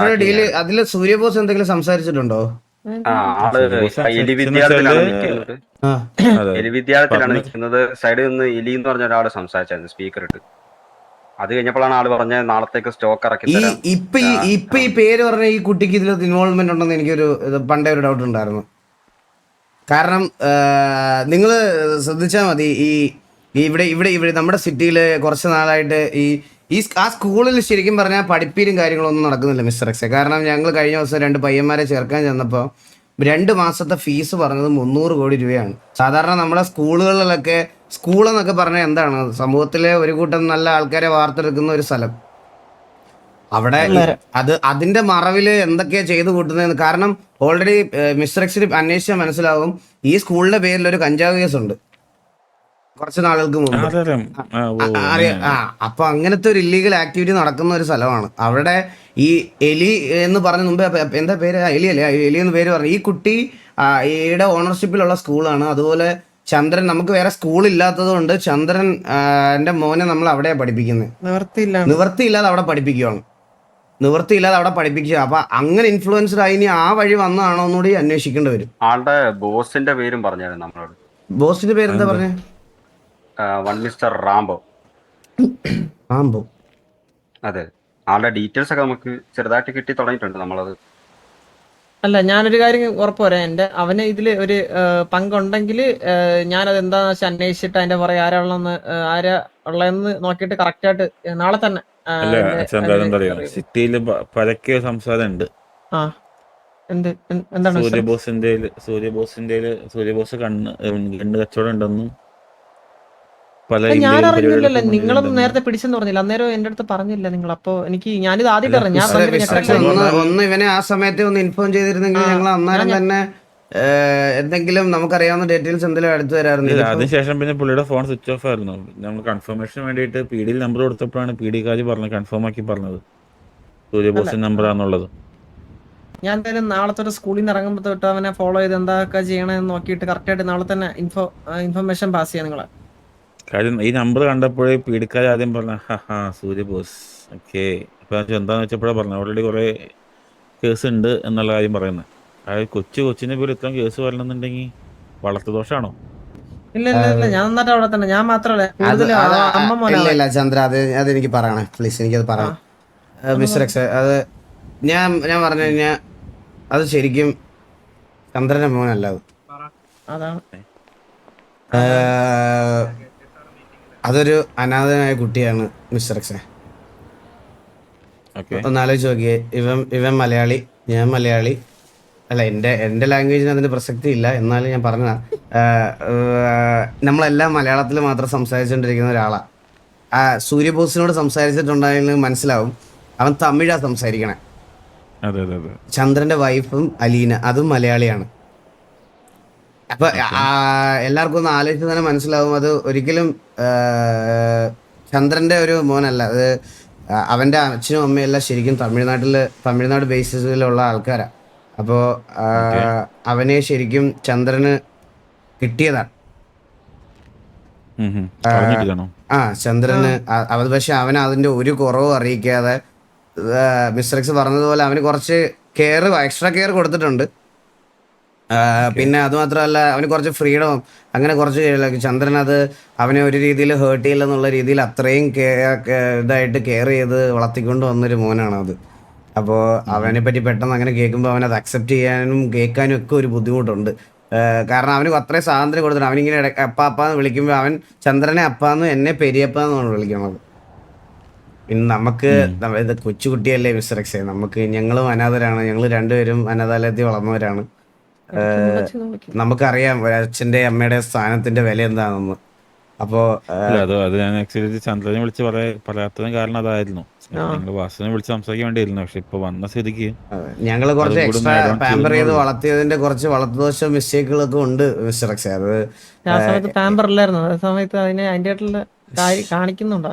അതില് സൂര്യബോസ് എന്തെങ്കിലും സംസാരിച്ചിട്ടുണ്ടോ? ആള് എലി വിദ്യാർത്ഥിയിലാണ് നിൽക്കുന്നത്. എലി വിദ്യാർത്ഥിയിലാണ് നിൽക്കുന്നത്. സൈഡിൽ നിന്ന് എലി എന്ന് പറഞ്ഞ ഒരാള് സംസാരിച്ചായിരുന്നു സ്പീക്കർ ഇട്ട്. അത് കഴിഞ്ഞപ്പോഴാണ് ആള് പറഞ്ഞത് നാളത്തേക്ക് സ്റ്റോക്ക് ഇറക്കി തരാം. ഇപ്പൊ ഈ പേര് പറഞ്ഞ ഈ കുട്ടിക്ക് ഇതിൽ ഇൻവോൾവ്മെന്റ് ഉണ്ടെന്ന് എനിക്കൊരു പണ്ടേ ഒരു ഡൗട്ട് ഉണ്ടായിരുന്നു. കാരണം നിങ്ങൾ ശ്രദ്ധിച്ചാൽ മതി, ഇവിടെ നമ്മുടെ സിറ്റിയിൽ കുറച്ച് നാളായിട്ട് ആ സ്കൂളിൽ ശരിക്കും പറഞ്ഞാൽ പഠിപ്പീരും കാര്യങ്ങളൊന്നും നടക്കുന്നില്ല മിസ്റ്റർ എക്സെ. കാരണം ഞങ്ങൾ കഴിഞ്ഞ ദിവസം 2 പയ്യന്മാരെ ചേർക്കാൻ ചെന്നപ്പോൾ 2 മാസത്തെ ഫീസ് പറഞ്ഞത് 300 കോടി രൂപയാണ്. സാധാരണ നമ്മുടെ സ്കൂളുകളിലൊക്കെ സ്കൂളെന്നൊക്കെ പറഞ്ഞാൽ എന്താണ്, സമൂഹത്തിലെ ഒരു കൂട്ടം നല്ല ആൾക്കാരെ വാർത്തെടുക്കുന്ന ഒരു സ്ഥലം. അവിടെ അതിന്റെ മറവില് എന്തൊക്കെയാ ചെയ്തു കൂട്ടുന്നതെന്ന്. കാരണം ഓൾറെഡി മിസ്റ്റർ എക്സിന് അന്വേഷിച്ചാൽ മനസ്സിലാവും ഈ സ്കൂളിന്റെ പേരിൽ ഒരു കഞ്ചാവ് കേസ് ഉണ്ട് കുറച്ച് നാളുകൾക്ക് മുമ്പ്. അപ്പൊ അങ്ങനത്തെ ഒരു ഇല്ലീഗൽ ആക്ടിവിറ്റി നടക്കുന്ന ഒരു സ്ഥലമാണ് അവിടെ. ഈ എലി എന്ന് പറഞ്ഞ മുമ്പേ എന്താ പേര്, എലി അല്ലേ, എലി എന്ന് പേര് പറഞ്ഞു. ഈ കുട്ടി ഈയുടെ ഓണർഷിപ്പിലുള്ള സ്കൂളാണ്. അതുപോലെ ചന്ദ്രൻ, നമുക്ക് വേറെ സ്കൂൾ ഇല്ലാത്തത് കൊണ്ട് ചന്ദ്രൻ എന്റെ മോനെ നമ്മൾ അവിടെയാണ് പഠിപ്പിക്കുന്നത്. നിവർത്തിയില്ലാതെ അവിടെ പഠിപ്പിക്കുക. അപ്പൊ അങ്ങനെ ഇൻഫ്ലുവൻസ്ഡ് ആയി ഇനി ആ വഴി വന്നതാണോ എന്നുകൂടി അന്വേഷിക്കേണ്ടി വരും. ആളുടെ ബോസിന്റെ പേരും പറഞ്ഞായിരുന്നു നമ്മളോട്. ബോസിന്റെ പേര് എന്താ പറഞ്ഞേ? Mister Rambo. അതെ, ആളുടെ ഡീറ്റെയിൽസ് ഒക്കെ നമുക്ക് ചെറുതായിട്ട് കിട്ടി തുടങ്ങിയിട്ടുണ്ട് നമ്മളത്. അല്ല, ഞാനൊരു കാര്യം ഉറപ്പ് പറയാം, അവന് ഇതില് ഒരു പങ്കുണ്ടെങ്കിൽ ഞാനത് എന്താന്ന് വെച്ചാൽ അന്വേഷിച്ചിട്ട് അതിന്റെ പുറകെ ആരാ ഉള്ളതെന്ന് നോക്കിയിട്ട് കറക്റ്റ് ആയിട്ട് നാളെ തന്നെ. സിറ്റിയില് പരക്കെ സംസാരം ഉണ്ട്. സൂര്യബോസ് കണ്ണ് കച്ചവടം ഉണ്ടെന്നും ഞാൻ അറിഞ്ഞില്ലല്ലോ. നിങ്ങളും നേരത്തെ പിടിച്ചെന്ന് പറഞ്ഞില്ല, അന്നേരം എന്റെ അടുത്ത് പറഞ്ഞില്ല നിങ്ങൾ. അപ്പൊ ഞാനിത് ആദ്യം ഒന്ന് ഇവനെ ആ സമയത്ത് ഒന്ന് ഇൻഫോം ചെയ്തിരുന്നെങ്കിൽ ഞങ്ങൾ അന്നേരം തന്നെ എന്തെങ്കിലും നമുക്കറിയാവുന്ന ഡീറ്റെയിൽസ് എന്തെങ്കിലും എടുത്തു തരാറുണ്ട്. അതിനുശേഷം പിന്നെ പുള്ളിയുടെ ഫോൺ സ്വിച്ച് ഓഫ് ആയിരുന്നു. നമ്മൾ കൺഫർമേഷന് വേണ്ടിയിട്ട് പി ഡിയിൽ നമ്പർ കൊടുത്തപ്പോഴാണ് പി ഡിക്കാര് പറഞ്ഞത്, കൺഫേം ആക്കി പറഞ്ഞത് സൂര്യബോസിന്റെ നമ്പർ ആണെന്നുള്ളത്. ഞാൻ എന്തായാലും നാളത്തെ സ്കൂളിൽ നിന്ന് ഇറങ്ങുമ്പോൾ തൊട്ട് അവനെ ഫോളോ ചെയ്ത് എന്താ ചെയ്യണമെന്ന് നോക്കിയിട്ട് കറക്റ്റായിട്ട് നാളെ തന്നെ ഇൻഫർമേഷൻ പാസ് ചെയ്യാം നിങ്ങളെ. കാര്യം ഈ നമ്പർ കണ്ടപ്പോഴേ പീഡിക്കാർ ആദ്യം പറഞ്ഞ സൂര്യബോസ് ഓക്കെ. അപ്പൊ എന്താന്ന് വെച്ചപ്പോഴാണ് പറഞ്ഞത് ഓൾറെഡി കുറെ കേസ് ഉണ്ട് എന്നുള്ള കാര്യം പറയുന്നത്. അതായത് കൊച്ചിനെ പോലും ഇത്രയും കേസ് വരണമെന്നുണ്ടെങ്കിൽ വളർത്തുദോഷാണോ? ഇല്ല, ഞാൻ നന്നായിട്ട് അവിടെ തന്നെ. ഞാൻ മാത്രമല്ല, ചന്ദ്ര അതെനിക്ക് പറയണേ പ്ലീസ്, എനിക്കത് പറയണം മിസ്റ്റർ എക്സ്. അത് ഞാൻ പറഞ്ഞു കഴിഞ്ഞാൽ അത് ശരിക്കും ചന്ദ്രന്റെ മോനല്ല. അതാണ് അതൊരു അനാഥനായ കുട്ടിയാണ് മിസ്റ്റർ എക്സെ. ഒന്ന് ആലോചിച്ച് നോക്കിയേ, ഇവൻ മലയാളി, ഞാൻ മലയാളി. അല്ല, എൻ്റെ ലാംഗ്വേജിന് അതിന് പ്രസക്തി ഇല്ല, എന്നാലും ഞാൻ പറഞ്ഞ നമ്മളെല്ലാം മലയാളത്തിൽ മാത്രം സംസാരിച്ചുകൊണ്ടിരിക്കുന്ന ഒരാളാണ്. സൂര്യബോസിനോട് സംസാരിച്ചിട്ടുണ്ടായെന്ന് മനസ്സിലാവും, അവൻ തമിഴാണ് സംസാരിക്കണേ. ചന്ദ്രന്റെ വൈഫും അലീന, അതും മലയാളിയാണ്. അപ്പൊ എല്ലാവർക്കും ഒന്ന് ആലോചിച്ച് തന്നെ മനസ്സിലാവും, അത് ഒരിക്കലും ചന്ദ്രന്റെ ഒരു മോനല്ല, അത് അവന്റെ അച്ഛനും അമ്മയും എല്ലാം ശരിക്കും തമിഴ്നാട് ബേസിസിലുള്ള ആൾക്കാരാണ്. അപ്പോ അവനെ ശരിക്കും ചന്ദ്രന് കിട്ടിയതാണ്. ചന്ദ്രന് അത്, പക്ഷെ അവൻ അതിന്റെ ഒരു കുറവും അറിയിക്കാതെ മിസ്റ്റർ എക്സ് പറഞ്ഞതുപോലെ അവന് കുറച്ച് എക്സ്ട്രാ കെയർ കൊടുത്തിട്ടുണ്ട്. പിന്നെ അത് മാത്രമല്ല, അവന് കുറച്ച് ഫ്രീഡം, അങ്ങനെ കുറച്ച് ചന്ദ്രൻ അത് അവനെ ഒരു രീതിയിൽ ഹേർട്ട് ചെയ്യില്ലെന്നുള്ള രീതിയിൽ അത്രയും ഇതായിട്ട് കെയർ ചെയ്ത് വളർത്തിക്കൊണ്ട് വന്നൊരു മോനാണ് അത്. അപ്പോൾ അവനെ പറ്റി പെട്ടെന്ന് അങ്ങനെ കേൾക്കുമ്പോൾ അവനത് അക്സെപ്റ്റ് ചെയ്യാനും കേൾക്കാനും ഒക്കെ ഒരു ബുദ്ധിമുട്ടുണ്ട്. കാരണം അവന് അത്രയും സ്വാതന്ത്ര്യം കൊടുത്തിട്ടുണ്ട്. അവനിങ്ങനെ അപ്പാന്ന് വിളിക്കുമ്പോൾ അവൻ ചന്ദ്രനെ അപ്പാന്ന്, എന്നെ പെരിയപ്പാന്നാണ് വിളിക്കുന്നത്. പിന്നെ നമുക്ക് ഇത് കൊച്ചുകുട്ടിയല്ലേ മിസ്റ്റർ എക്സേ, ഞങ്ങളും അനാഥരാണ്, ഞങ്ങൾ രണ്ടുപേരും അനാഥാലയത്തിൽ വളർന്നവരാണ്. നമുക്കറിയാം അച്ഛൻ്റെ അമ്മയുടെ സ്ഥാനത്തിന്റെ വില എന്താണെന്ന്. അപ്പോ അത് ഞാൻ ആക്ച്വലി ചന്ദ്രനെ വിളിച്ച് പറയാത്തതിന് കാരണം അതായിരുന്നു. വാസുവിനെ വിളിച്ച് സംസാരിക്കാൻ വേണ്ടിയായിരുന്നു. പക്ഷെ ഇപ്പൊ വന്ന സ്ഥിതിക്ക് ഞങ്ങള് കുറച്ച് എക്സ്ട്രാ പാമ്പർ ചെയ്ത് വളർത്തിയതിന്റെ കുറച്ച് വളർത്തുദോഷ മിസ്റ്റേക്കുകളൊക്കെ ഉണ്ട് മിസ്റ്റർ എക്സേ. അത് ആ സമയത്ത് പാമ്പർ അല്ലായിരുന്നു, ആ സമയത്ത് അതിന്റെ ആയിട്ടുള്ള കാണിക്കുന്നുണ്ടോ?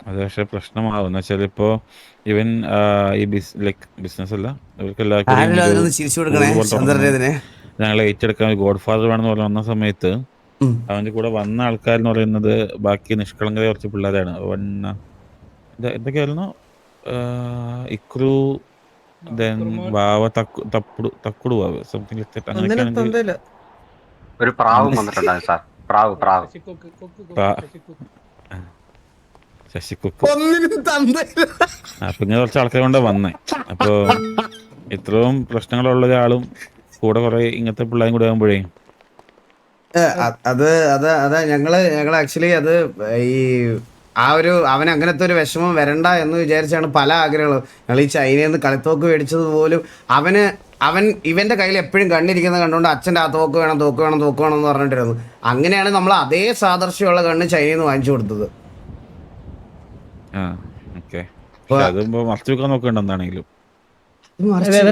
അത് പക്ഷെ പ്രശ്നമാവും എന്ന് വെച്ചാൽ ഇപ്പോ ഇവൻ ഈ ബിസിനസ് അല്ല, ഇവർക്ക് ഞങ്ങൾ ഏറ്റെടുക്കാൻ ഗോഡ് ഫാദർ വേണമെന്ന് പറഞ്ഞ് വന്ന സമയത്ത് അവന്റെ കൂടെ വന്ന ആൾക്കാരെന്ന് പറയുന്നത് ബാക്കി നിഷ്കളങ്കത കുറച്ച് പിള്ളേരാണ്. എന്തൊക്കെയായിരുന്നു, ഇക്രു, വാവ, തക്കുടു വാവ്, സംതിങ് ലൈക്ക് ദാറ്റ്. അങ്ങനെയൊക്കെയാണെങ്കിൽ ഒരു പ്രാവും വന്നിട്ടുണ്ടായിരുന്നു സാർ, പ്രാവ് ശശിക്കുക്ക്. അപ്പൊ ഇങ്ങനെ കുറച്ച് ആൾക്കാരെ കൊണ്ട് വന്നേ. അപ്പൊ ഇത്രയും പ്രശ്നങ്ങളുള്ള ഒരാളും കൂടെ കുറെ ഇങ്ങനത്തെ പിള്ളേരും കൂടെ ആകുമ്പോഴേ ഞങ്ങള് ആക്ച്വലി അത് ഈ അവൻ അങ്ങനത്തെ ഒരു വിഷമം വരണ്ട എന്ന് വിചാരിച്ചാണ് പല ആഗ്രഹങ്ങളും. ഞങ്ങൾ ഈ ചൈനയിൽ നിന്ന് കളിത്തോക്ക് മേടിച്ചത് പോലും അവൻ ഇവന്റെ കയ്യിൽ എപ്പോഴും കണ്ണിരിക്കുന്നത് കണ്ടുകൊണ്ട് അച്ഛൻ്റെ ആ തോക്ക് വേണം എന്ന് പറഞ്ഞിട്ടിരുന്നു. അങ്ങനെയാണ് നമ്മൾ അതേ സാദൃശ്യമുള്ള കണ്ണ് ചൈനയിൽ നിന്ന് വാങ്ങിച്ചു കൊടുത്തത്.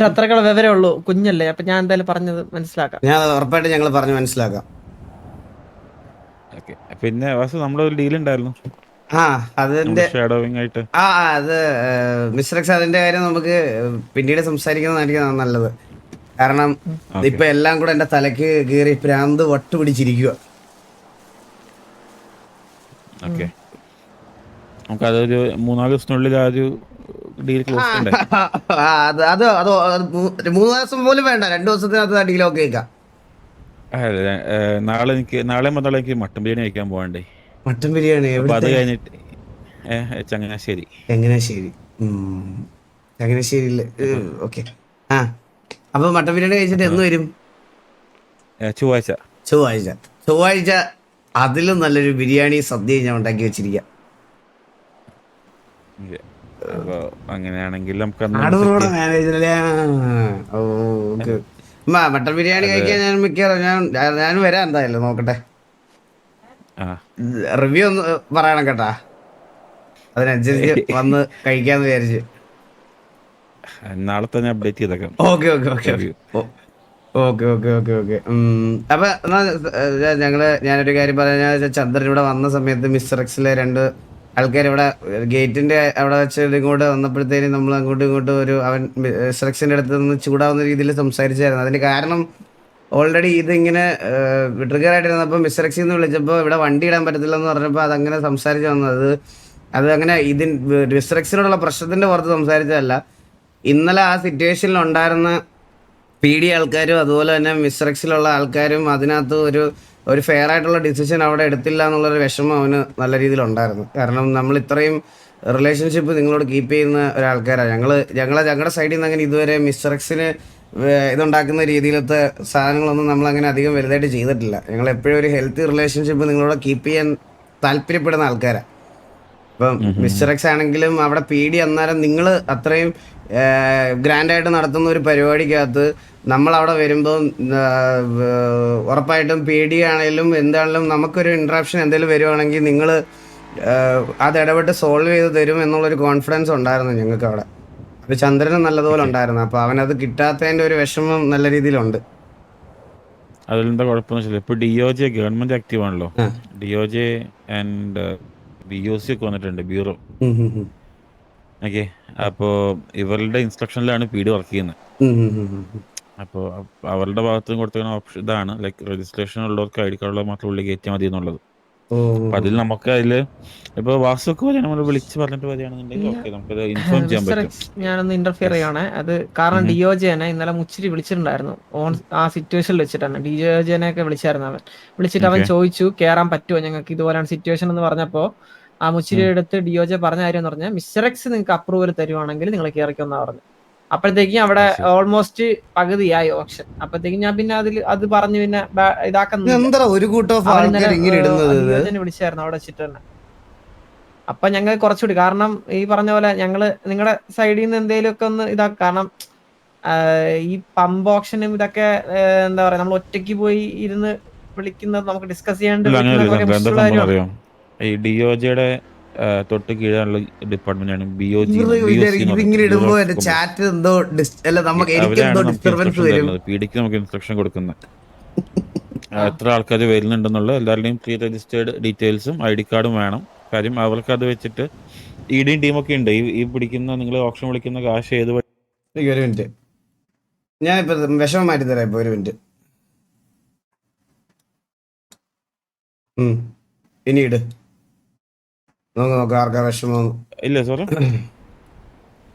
അത്രക്കുള്ള വിവരമേ ഉള്ളൂ, കുഞ്ഞല്ലേ. അപ്പൊ ഞാൻ എന്തായാലും പറഞ്ഞത് മനസ്സിലാക്കാം. ഞാൻ ഉറപ്പായിട്ട് ഞങ്ങൾ പറഞ്ഞു മനസ്സിലാക്കാം. പിന്നെ നമ്മളൊരു ഡീൽ ഉണ്ടായിരുന്നു അതിന്റെ ആയിട്ട്. അത് മിസ്റ്റർ എക്സ്, അതിന്റെ കാര്യം നമുക്ക് പിന്നീട് സംസാരിക്കുന്നതായിരിക്കും നല്ലത്. കാരണം ഇപ്പൊ എല്ലാം കൂടെ എന്റെ തലക്ക് കീറി പ്രാന്ത് വട്ടു പിടിച്ചിരിക്കുക. നമുക്ക് അതൊരു 3-4 ദിവസത്തിനുള്ളിൽ ആ ഒരു ഡീൽ ക്ലോസ് ചെയ്യണ്ടേ? അത് 3 ദിവസം പോലും വേണ്ട, 2 ദിവസത്തിനകത്ത് ആ ഡീൽ ഒക്കെ കേൾക്കാം. നാളെ മറ്റന്നാളെ എനിക്ക് മട്ടൻ ബിരിയാണി കഴിക്കാൻ പോകണ്ടേ? മട്ടൻ ബിരിയാണി അത് കഴിഞ്ഞിട്ട് ചങ്ങനാശ്ശേരി. ചങ്ങനാശ്ശേരിയില്. ഓക്കെ. അപ്പൊ മട്ടൻ ബിരിയാണി കഴിച്ചിട്ട് എന്ന് വരും? ചൊവ്വാഴ്ച അതിലും നല്ലൊരു ബിരിയാണി സദ്യ ഞാൻ ഉണ്ടാക്കി വെച്ചിരിക്കാം. അങ്ങനെയാണെങ്കിൽ നമുക്ക് മട്ടൻ ബിരിയാണി കഴിക്കാൻ ഞാൻ മിക്കവാറും ഞാൻ വരാം. എന്തായാലും നോക്കട്ടെ, റിവ്യൂ ഒന്ന് പറയണം കേട്ടാ, അതിനനുസരിച്ച് വന്ന് കഴിക്കാന്ന് വിചാരിച്ചു. നാളെ തന്നെ അപ്ഡേറ്റ് ചെയ്തേക്കാം. ഓക്കെ. അപ്പൊ ഞാനൊരു കാര്യം പറയാൻ, ചന്ദ്രൻ ഇവിടെ വന്ന സമയത്ത് മിസ്റ്റർ എക്സിലെ 2 ആൾക്കാർ ഇവിടെ ഗേറ്റിന്റെ അവിടെ വെച്ച് ഇങ്ങോട്ട് വന്നപ്പോഴത്തേനും നമ്മൾ അങ്ങോട്ടും ഇങ്ങോട്ടും അവൻ മിസ്റ്റർ എക്സിന്റെ അടുത്ത് നിന്ന് ചൂടാവുന്ന രീതിയിൽ സംസാരിച്ചായിരുന്നു. അതിന്റെ കാരണം ഓൾറെഡി ഇതിങ്ങനെ ട്രിഗർ ആയിട്ടിരുന്നപ്പോൾ മിസ്റ്റർ എക്സിൽ നിന്ന് വിളിച്ചപ്പോൾ ഇവിടെ വണ്ടി ഇടാൻ പറ്റത്തില്ലെന്ന് പറഞ്ഞപ്പോൾ അതങ്ങനെ സംസാരിച്ച് വന്നത്. അത് അങ്ങനെ മിസ്റ്റർ എക്സിനോടുള്ള പ്രശ്നത്തിന്റെ പുറത്ത് സംസാരിച്ചതല്ല. ഇന്നലെ ആ സിറ്റുവേഷനിൽ ഉണ്ടായിരുന്ന PD ആൾക്കാരും അതുപോലെ തന്നെ മിസ്റ്റർ എക്സിലുള്ള ആൾക്കാരും അതിനകത്ത് ഒരു ഫെയർ ആയിട്ടുള്ള ഡിസിഷൻ അവിടെ എടുത്തില്ല എന്നുള്ളൊരു വിഷമം അവന് നല്ല രീതിയിൽ ഉണ്ടായിരുന്നു. കാരണം നമ്മൾ ഇത്രയും റിലേഷൻഷിപ്പ് നിങ്ങളോട് കീപ്പ് ചെയ്യുന്ന ഒരാൾക്കാരാണ് ഞങ്ങളുടെ സൈഡിൽ നിന്ന്. അങ്ങനെ ഇതുവരെ മിസ്റ്റർ എക്സിന് ഇതുണ്ടാക്കുന്ന രീതിയിലത്തെ സാധനങ്ങളൊന്നും നമ്മൾ അങ്ങനെ അധികം വലുതായിട്ട് ചെയ്തിട്ടില്ല. ഞങ്ങൾ എപ്പോഴും ഒരു ഹെൽത്തി റിലേഷൻഷിപ്പ് നിങ്ങളോട് കീപ്പ് ചെയ്യാൻ താല്പര്യപ്പെടുന്ന ആൾക്കാരാണ്. ഇപ്പം മിസ്റ്റർ എക്സ് ആണെങ്കിലും അവിടെ PD അന്നേരം നിങ്ങൾ അത്രയും ഗ്രാൻഡായിട്ട് നടത്തുന്ന ഒരു പരിപാടിക്കകത്ത് നമ്മളവിടെ വരുമ്പോൾ ഉറപ്പായിട്ടും PD ആണെങ്കിലും എന്താണെങ്കിലും നമുക്കൊരു ഇൻട്രാപ്ഷൻ എന്തെങ്കിലും വരുവാണെങ്കിൽ നിങ്ങൾ അത് ഇടപെട്ട് സോൾവ് ചെയ്ത് തരും എന്നുള്ളൊരു കോൺഫിഡൻസ് ഉണ്ടായിരുന്നു ഞങ്ങൾക്ക് അവിടെ. അപ്പോൾ ചന്ദ്രന് നല്ലതുപോലെ ഉണ്ടായിരുന്നു. അപ്പോൾ അവനത് കിട്ടാത്തതിൻ്റെ ഒരു വിഷമം നല്ല രീതിയിലുണ്ട്. അതിലെന്താ കുഴപ്പമെന്ന് വെച്ചാൽ ഇപ്പോൾ DOJ ഗവൺമെന്റ് ആക്റ്റീവ് ആണല്ലോ. DOJ ആൻഡ് BOC ഒക്കെ വന്നിട്ടുണ്ട്, ബ്യൂറോ. ഓക്കെ, അപ്പോൾ ഇവരുടെ ഇൻസ്ട്രക്ഷനിലാണ് PD വർക്ക് ചെയ്യുന്നത്. അപ്പോൾ അവരുടെ ഭാഗത്തുനിന്ന് കൊടുത്തിരിക്കുന്ന ഓപ്ഷൻ ഇതാണ്, ലൈക്ക് രജിസ്ട്രേഷൻ ഉള്ളവർക്ക് ID കാർഡ് ഉള്ളവർ മാത്രം ഉള്ളിൽ കയറ്റിയാൽ മതി എന്നുള്ളത്. അപ്പൊ അതിൽ നമുക്ക് അതില് ഇപ്പൊ വാസുക്ക് നമ്മൾ വിളിച്ച് പറഞ്ഞിട്ട് വരികയാണെന്നുണ്ടെങ്കിൽ ഓക്കെ, നമുക്കത് ഇൻഫോം ചെയ്യാൻ പറ്റും. ഞാനൊന്ന് ഇന്റർഫിയർ ചെയ്യണേ. അത് കാരണം DOJ-നെ ഇന്നലെ മുച്ചിരി വിളിച്ചിട്ടുണ്ടായിരുന്നു. ആ സിറ്റുവേഷനിൽ വെച്ചിട്ടാണ് DOJ-നെ ഒക്കെ വിളിച്ചായിരുന്നു. അവൻ വിളിച്ചിട്ട് അവൻ ചോദിച്ചു കേറാൻ പറ്റുമോ ഞങ്ങൾക്ക് ഇതുപോലെയാണ് സിറ്റുവേഷൻ എന്ന് പറഞ്ഞപ്പോ ആ മുച്ചിരി എടുത്ത് DOJ പറഞ്ഞ കാര്യം എന്ന് പറഞ്ഞാൽ മിസ്റ്റർ എക്സ് നിങ്ങൾക്ക് അപ്രൂവൽ തരുവാണെങ്കിൽ നിങ്ങൾ കയറിക്കൊന്നാ പറഞ്ഞു. അപ്പോഴത്തേക്കും അവിടെ ഓൾമോസ്റ്റ് പകുതിയായി ഓപ്ഷൻ. അപ്പോഴത്തേക്കും ഞാൻ പിന്നെ അത് പറഞ്ഞു പിന്നെ വിളിച്ചായിരുന്നു അവിടെ വെച്ചിട്ട് തന്നെ. അപ്പൊ ഞങ്ങൾ കുറച്ചുകൂടി, കാരണം ഈ പറഞ്ഞ പോലെ ഞങ്ങള് നിങ്ങളുടെ സൈഡിൽ നിന്ന് എന്തെങ്കിലുമൊക്കെ ഒന്ന് കാരണം ഈ പമ്പ് ഓപ്ഷനും ഇതൊക്കെ എന്താ പറയാ, നമ്മൾ ഒറ്റയ്ക്ക് പോയി ഇരുന്ന് വിളിക്കുന്നത് നമുക്ക് ഡിസ്കസ് ചെയ്യാണ്ട് ഈ DOJ-യുടെ തൊട്ട് കീഴിലുള്ള ഡിപ്പാർട്ട്മെന്റാണ് BOG. PDക്ക് നമുക്ക് ഇൻസ്ട്രക്ഷൻ കൊടുക്കുന്നത് എത്ര ആൾക്കാർ വരുന്നുണ്ടെന്നുള്ള എല്ലാവരുടെയും പ്രീ രജിസ്റ്റേർഡ് ഡീറ്റെയിൽസും ID കാർഡും വേണം. കാര്യം അവർക്ക് അത് വെച്ചിട്ട് EDയും ടീമൊക്കെ ഉണ്ട്. ഈ പിടിക്കുന്ന നിങ്ങൾ ഓപ്ഷൻ വിളിക്കുന്ന കാശ് ഏത് ഒരു മിനിറ്റ്, ഞാനിപ്പോ വിഷമം മാറ്റി തരാം. ഇപ്പൊ ഒരു മിനിറ്റ് പിന്നീട് നോക്കാം ആർക്കാ വിഷമം. ഇല്ല സാറേ,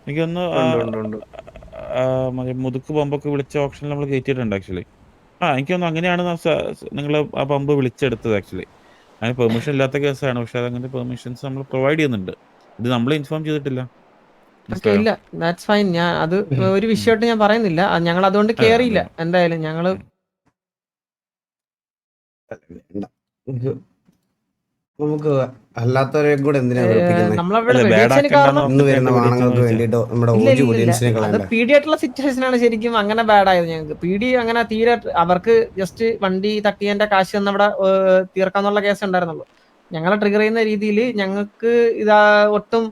എനിക്കൊന്ന് മുതുക്ക് പമ്പൊക്കെ വിളിച്ച ഓപ്ഷനിൽ നമ്മൾ കയറ്റിയിട്ടുണ്ട് ആക്ച്വലി. എനിക്കൊന്ന് അങ്ങനെയാണ് നിങ്ങൾ ആ പമ്പ് വിളിച്ചെടുത്തത്. ആക്ച്വലി അതിന് പെർമിഷൻ ഇല്ലാത്ത കേസാണ്, പക്ഷെ അതങ്ങനെ പെർമിഷൻസ് നമ്മൾ പ്രൊവൈഡ് ചെയ്യുന്നുണ്ട്. ഇത് നമ്മൾ ഇൻഫോം ചെയ്തിട്ടില്ല. ഇല്ല, ദാറ്റ്സ് ഫൈൻ. ഞാൻ അത് ഒരു വിഷയമായിട്ട് ഞാൻ പറയുന്നില്ല. ഞങ്ങൾ അതുകൊണ്ട് കേറിയില്ല. എന്തായാലും ഞങ്ങള് നമുക്ക് അല്ലാത്തവരെ കൂടെ എന്തിനാ PD ആയിട്ടുള്ള സിറ്റുവേഷൻ ആണ് ശരിക്കും അങ്ങനെ ബാഡ് ആയത്. ഞങ്ങൾക്ക് PD അങ്ങനെ തീരെ അവർക്ക് ജസ്റ്റ് വണ്ടി തട്ടിയതിന്റെ കാശ് ഒന്ന് അവിടെ തീർക്കാന്നുള്ള കേസ് ഉണ്ടായിരുന്നുള്ളൂ. ഞങ്ങളെ ട്രിഗർ ചെയ്യുന്ന രീതിയിൽ ഞങ്ങൾക്ക് ഇതാ ഒട്ടും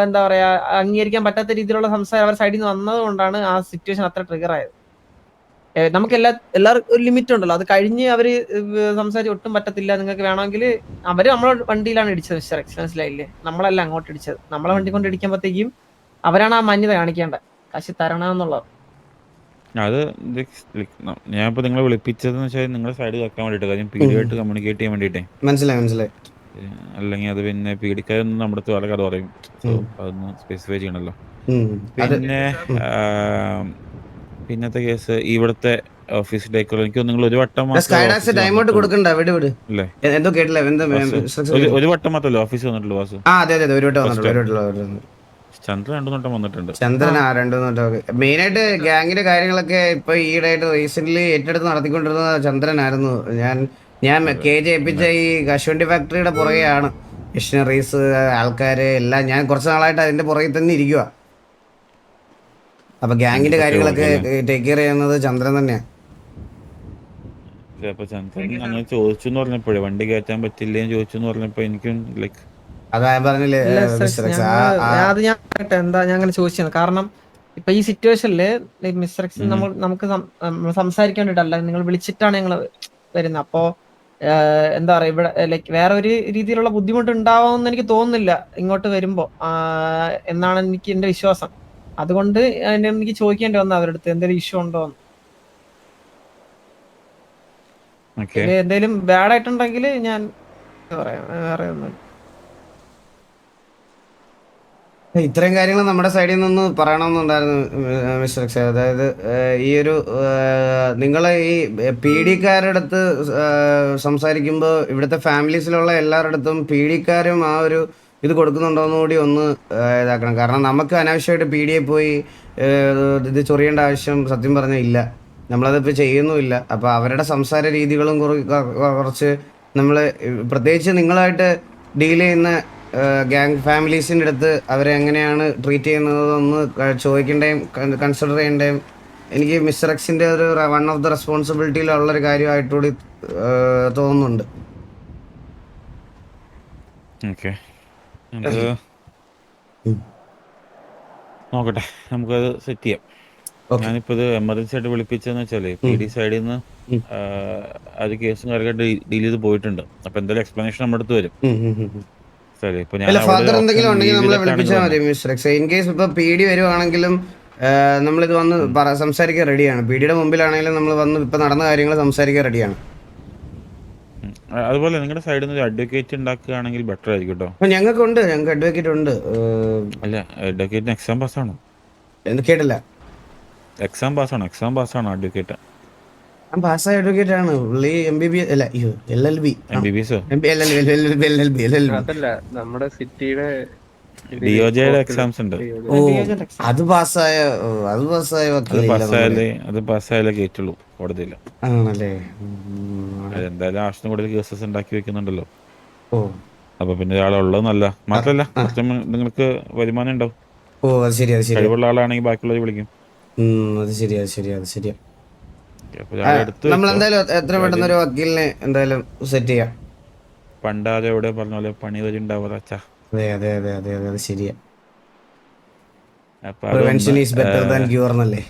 എന്താ പറയാ അംഗീകരിക്കാൻ പറ്റാത്ത രീതിയിലുള്ള സംസാരം അവർ സൈഡിൽ നിന്ന് വന്നത് കൊണ്ടാണ് ആ സിറ്റുവേഷൻ അത്ര ട്രിഗർ ആയത്. നമുക്ക് എല്ലാവർക്കും ഒരു ലിമിറ്റ് ഉണ്ടല്ലോ, അത് കഴിഞ്ഞ് അവര് സംസാരിച്ച് ഒട്ടും പറ്റത്തില്ല, നിങ്ങൾക്ക് വേണമെങ്കിൽ അവര് നമ്മളെ വണ്ടിയിലാണ് ഇടിച്ചത് മിസ്റ്റർ എക്സ്, മനസ്സിലായില്ലേ? നമ്മളല്ല അങ്ങോട്ട് ഇടിച്ചത്. നമ്മളെ വണ്ടി കൊണ്ട് ഇടിക്കുമ്പോഴത്തേക്കും അവരാണ് ആ മാന്യത കാണിക്കേണ്ടത്, കാശ് തരണമെന്നുള്ളത്. അത് ഞാനിപ്പോ നിങ്ങളെ വിളിപ്പിച്ചതെന്ന് വെച്ചാൽ നിങ്ങളുടെ സൈഡ് വെക്കാൻ വേണ്ടിട്ട്, കാര്യം പീഡിയായിട്ട് കമ്മ്യൂണിക്കേറ്റ് ചെയ്യാൻ വേണ്ടിട്ടേ. മനസ്സിലായി. അല്ലെങ്കിൽ അത് പിന്നെ പീഡിക്കാരൊന്നും നമ്മുടെ അടുത്ത് വളരെ കഥ പറയും. അതൊന്ന് സ്പെസിഫൈ ചെയ്യണല്ലോ. പിന്നത്തെ കേസ് ഇവിടുത്തെ ഓഫീസിലേക്ക് എനിക്ക് നിങ്ങൾ ഒരു വട്ടം ഒരു വട്ടം മാത്രമല്ലേ ഓഫീസ് വന്നിട്ടുള്ളൂ വാസു? ചന്ദ്രൻ 2 വട്ടം വന്നിട്ടുണ്ട്. ചന്ദ്രൻ 2 വട്ടം. മെയിനായിട്ട് ഗ്യാങ്ങിന്റെ കാര്യങ്ങളൊക്കെ ഇപ്പൊ ഈയിടെയായിട്ട് റീസെന്റ് ഏറ്റെടുത്ത് നടത്തിക്കൊണ്ടിരുന്നത് ചന്ദ്രനായിരുന്നു. ഞാൻ KJ ഏൽപ്പിച്ച ഈ കശുവണ്ടി ഫാക്ടറിയുടെ പുറകെയാണ്. മിഷനറീസ്, ആൾക്കാര് എല്ലാം ഞാൻ കുറച്ച് നാളായിട്ട് അതിന്റെ പുറകെ തന്നെ ഇരിക്കുക. അപ്പൊ ഗ്യാങ്ങിന്റെ കാര്യങ്ങളൊക്കെ ടേക്ക് കെയർ ചെയ്യുന്നത് ചന്ദ്രൻ തന്നെയാണ്. ചന്ദ്രൻ അങ്ങനെ ചോദിച്ചു എന്ന് പറഞ്ഞപ്പോഴേ, വണ്ടി കയറ്റാൻ പറ്റില്ലേന്ന് ചോദിച്ചു എന്ന് പറഞ്ഞപ്പോ എനിക്കും ലൈക്ക് അതാ ഞാൻ പറഞ്ഞില്ലേ അത് ഞാൻ എന്താ ഞാൻ അങ്ങനെ ചോദിച്ചത്. കാരണം ഇപ്പൊ ഈ സിറ്റുവേഷനില് മിസ്റ്റർ എക്സ് നമുക്ക് സംസാരിക്കേണ്ടിട്ടല്ല, നിങ്ങൾ വിളിച്ചിട്ടാണ് ഞങ്ങൾ വരുന്നത്. അപ്പോ എന്താ പറയാ, ഇവിടെ ലൈക്ക് വേറെ ഒരു രീതിയിലുള്ള ബുദ്ധിമുട്ട് ഉണ്ടാവുമെന്ന് എനിക്ക് തോന്നുന്നില്ല ഇങ്ങോട്ട് വരുമ്പോ എന്നാണ് എനിക്ക് എന്റെ വിശ്വാസം. അതുകൊണ്ട് എനിക്ക് ചോദിക്കേണ്ടി വന്നു അവരുടെ അടുത്ത് എന്തെങ്കിലും ഇഷ്യൂ ഉണ്ടോ എന്ന്. എന്തെങ്കിലും ബാഡ് ആയിട്ടുണ്ടെങ്കിൽ ഞാൻ പറയാം, വേറെ ഒന്നും. ഇത്രയും കാര്യങ്ങൾ നമ്മുടെ സൈഡിൽ നിന്ന് പറയണമെന്നുണ്ടായിരുന്നു മിസ്റ്റർ എക്സ്. അതായത് ഈ ഒരു നിങ്ങൾ ഈ പീഡിക്കാരുടെ അടുത്ത് സംസാരിക്കുമ്പോൾ ഇവിടുത്തെ ഫാമിലീസിലുള്ള എല്ലാവരുടെ അടുത്തും പീഡിക്കാരും ആ ഒരു ഇത് കൊടുക്കുന്നുണ്ടോയെന്ന് കൂടി ഒന്ന് ഇതാക്കണം. കാരണം നമുക്ക് അനാവശ്യമായിട്ട് PDA പോയി ഇത് ചൊറിയേണ്ട ആവശ്യം സത്യം പറഞ്ഞാൽ ഇല്ല. നമ്മളതിപ്പോൾ ചെയ്യുന്നുമില്ല. അപ്പോൾ അവരുടെ സംസാര രീതികളും കുറച്ച് നമ്മൾ പ്രത്യേകിച്ച് നിങ്ങളായിട്ട് ഡീൽ ചെയ്യുന്ന ഗ്യാങ് ഫാമിലീസിൻ്റെ അടുത്ത് അവരെ എങ്ങനെയാണ് ട്രീറ്റ് ചെയ്യുന്നതെന്ന് ചോദിക്കേണ്ടയും കൺസിഡർ ചെയ്യേണ്ടയും എനിക്ക് മിസ്റ്റർ എക്സിൻ്റെ ഒരു വൺ ഓഫ് ദ റെസ്പോൺസിബിലിറ്റിയിലുള്ളൊരു കാര്യമായിട്ടുകൂടി തോന്നുന്നുണ്ട്. ഓക്കെ, നോക്കട്ടെ, നമുക്കത് സെറ്റ് ചെയ്യാം. ഞാനിപ്പോ ഇത് എമർജൻസി ആയിട്ട് വിളിപ്പിച്ചെന്ന് വെച്ചാല് PD സൈഡിൽ നിന്ന് അത് കേസും കാര്യമായിട്ട് ഡീൽ ചെയ്ത് പോയിട്ടുണ്ട്. അപ്പൊ എന്തായാലും എക്സ്പ്ലനേഷൻ നമ്മുടെ അടുത്ത് വരും. ഇപ്പൊ ഞാൻ ഫാദർ എന്തെങ്കിലും ഉണ്ടെങ്കിൽ നമ്മളെ വിളിപ്പിച്ചാൽ മതി മിസ്റ്റർ എക്സ്. ഇൻ കേസ് ഇപ്പൊ PD വരുവാണെങ്കിലും നമ്മളിത് വന്ന് സംസാരിക്കാൻ റെഡിയാണ്. PDയുടെ മുമ്പിലാണെങ്കിലും നമ്മൾ വന്ന് ഇപ്പൊ നടന്ന കാര്യങ്ങൾ സംസാരിക്കാൻ റെഡിയാണ്. അതുപോലെ നിങ്ങളുടെ സൈഡിൽ നിന്ന് ഒരു അഡ്വക്കേറ്റ് ഉണ്ടാക്കുകയാണെങ്കിൽ ബെറ്റർ ആയിരിക്കും കേട്ടോ. ഞങ്ങൾക്ക് അഡ്വക്കേറ്റ് ഉണ്ട്. അല്ല, അഡ്വക്കേറ്റിന് എക്സാം പാസ്സാണോ? കേട്ടില്ല. എക്സാം പാസ്സാണോ അഡ്വക്കേറ്റ്? പാസ്സായ അഡ്വക്കേറ്റ് ആണ് പുള്ളി. MBBS അല്ല, LLB. MBBS അതല്ല, നമ്മുടെ സിറ്റിയുടെ DOJ-യുടെ എക്സാംസ് ഉണ്ട്. അത് പാസ്സായ അത് പാസ്സായാലേ കേറ്റുള്ളൂ കോടതിയില്ല. ആണല്ലേ? എന്തായാലും ആവശ്യത്തിന് കൂടുതൽ കേസസ് ഉണ്ടാക്കി വെക്കുന്നുണ്ടല്ലോ. അപ്പൊ പിന്നെ ഒരാളുള്ളത് നല്ല മാത്രല്ല, നിങ്ങൾക്ക് വരുമാനം ഉണ്ടാവും. അത് ശരിയാ. കഴിവുള്ള ആളാണെങ്കിൽ ബാക്കിയുള്ളത് വിളിക്കും. അത് ശരിയാ. നമ്മൾ എന്തായാലും എത്ര പെട്ടെന്ന് ഒരു വക്കീലിനെ എന്തായാലും സെറ്റ് ചെയ്യാം. പണ്ടാതെ എവിടെ പറഞ്ഞ പോലെ പണി വരെ ഉണ്ടാവാ. അതെ ശരിയാ. Prevention is better than cure എന്നല്ലേ?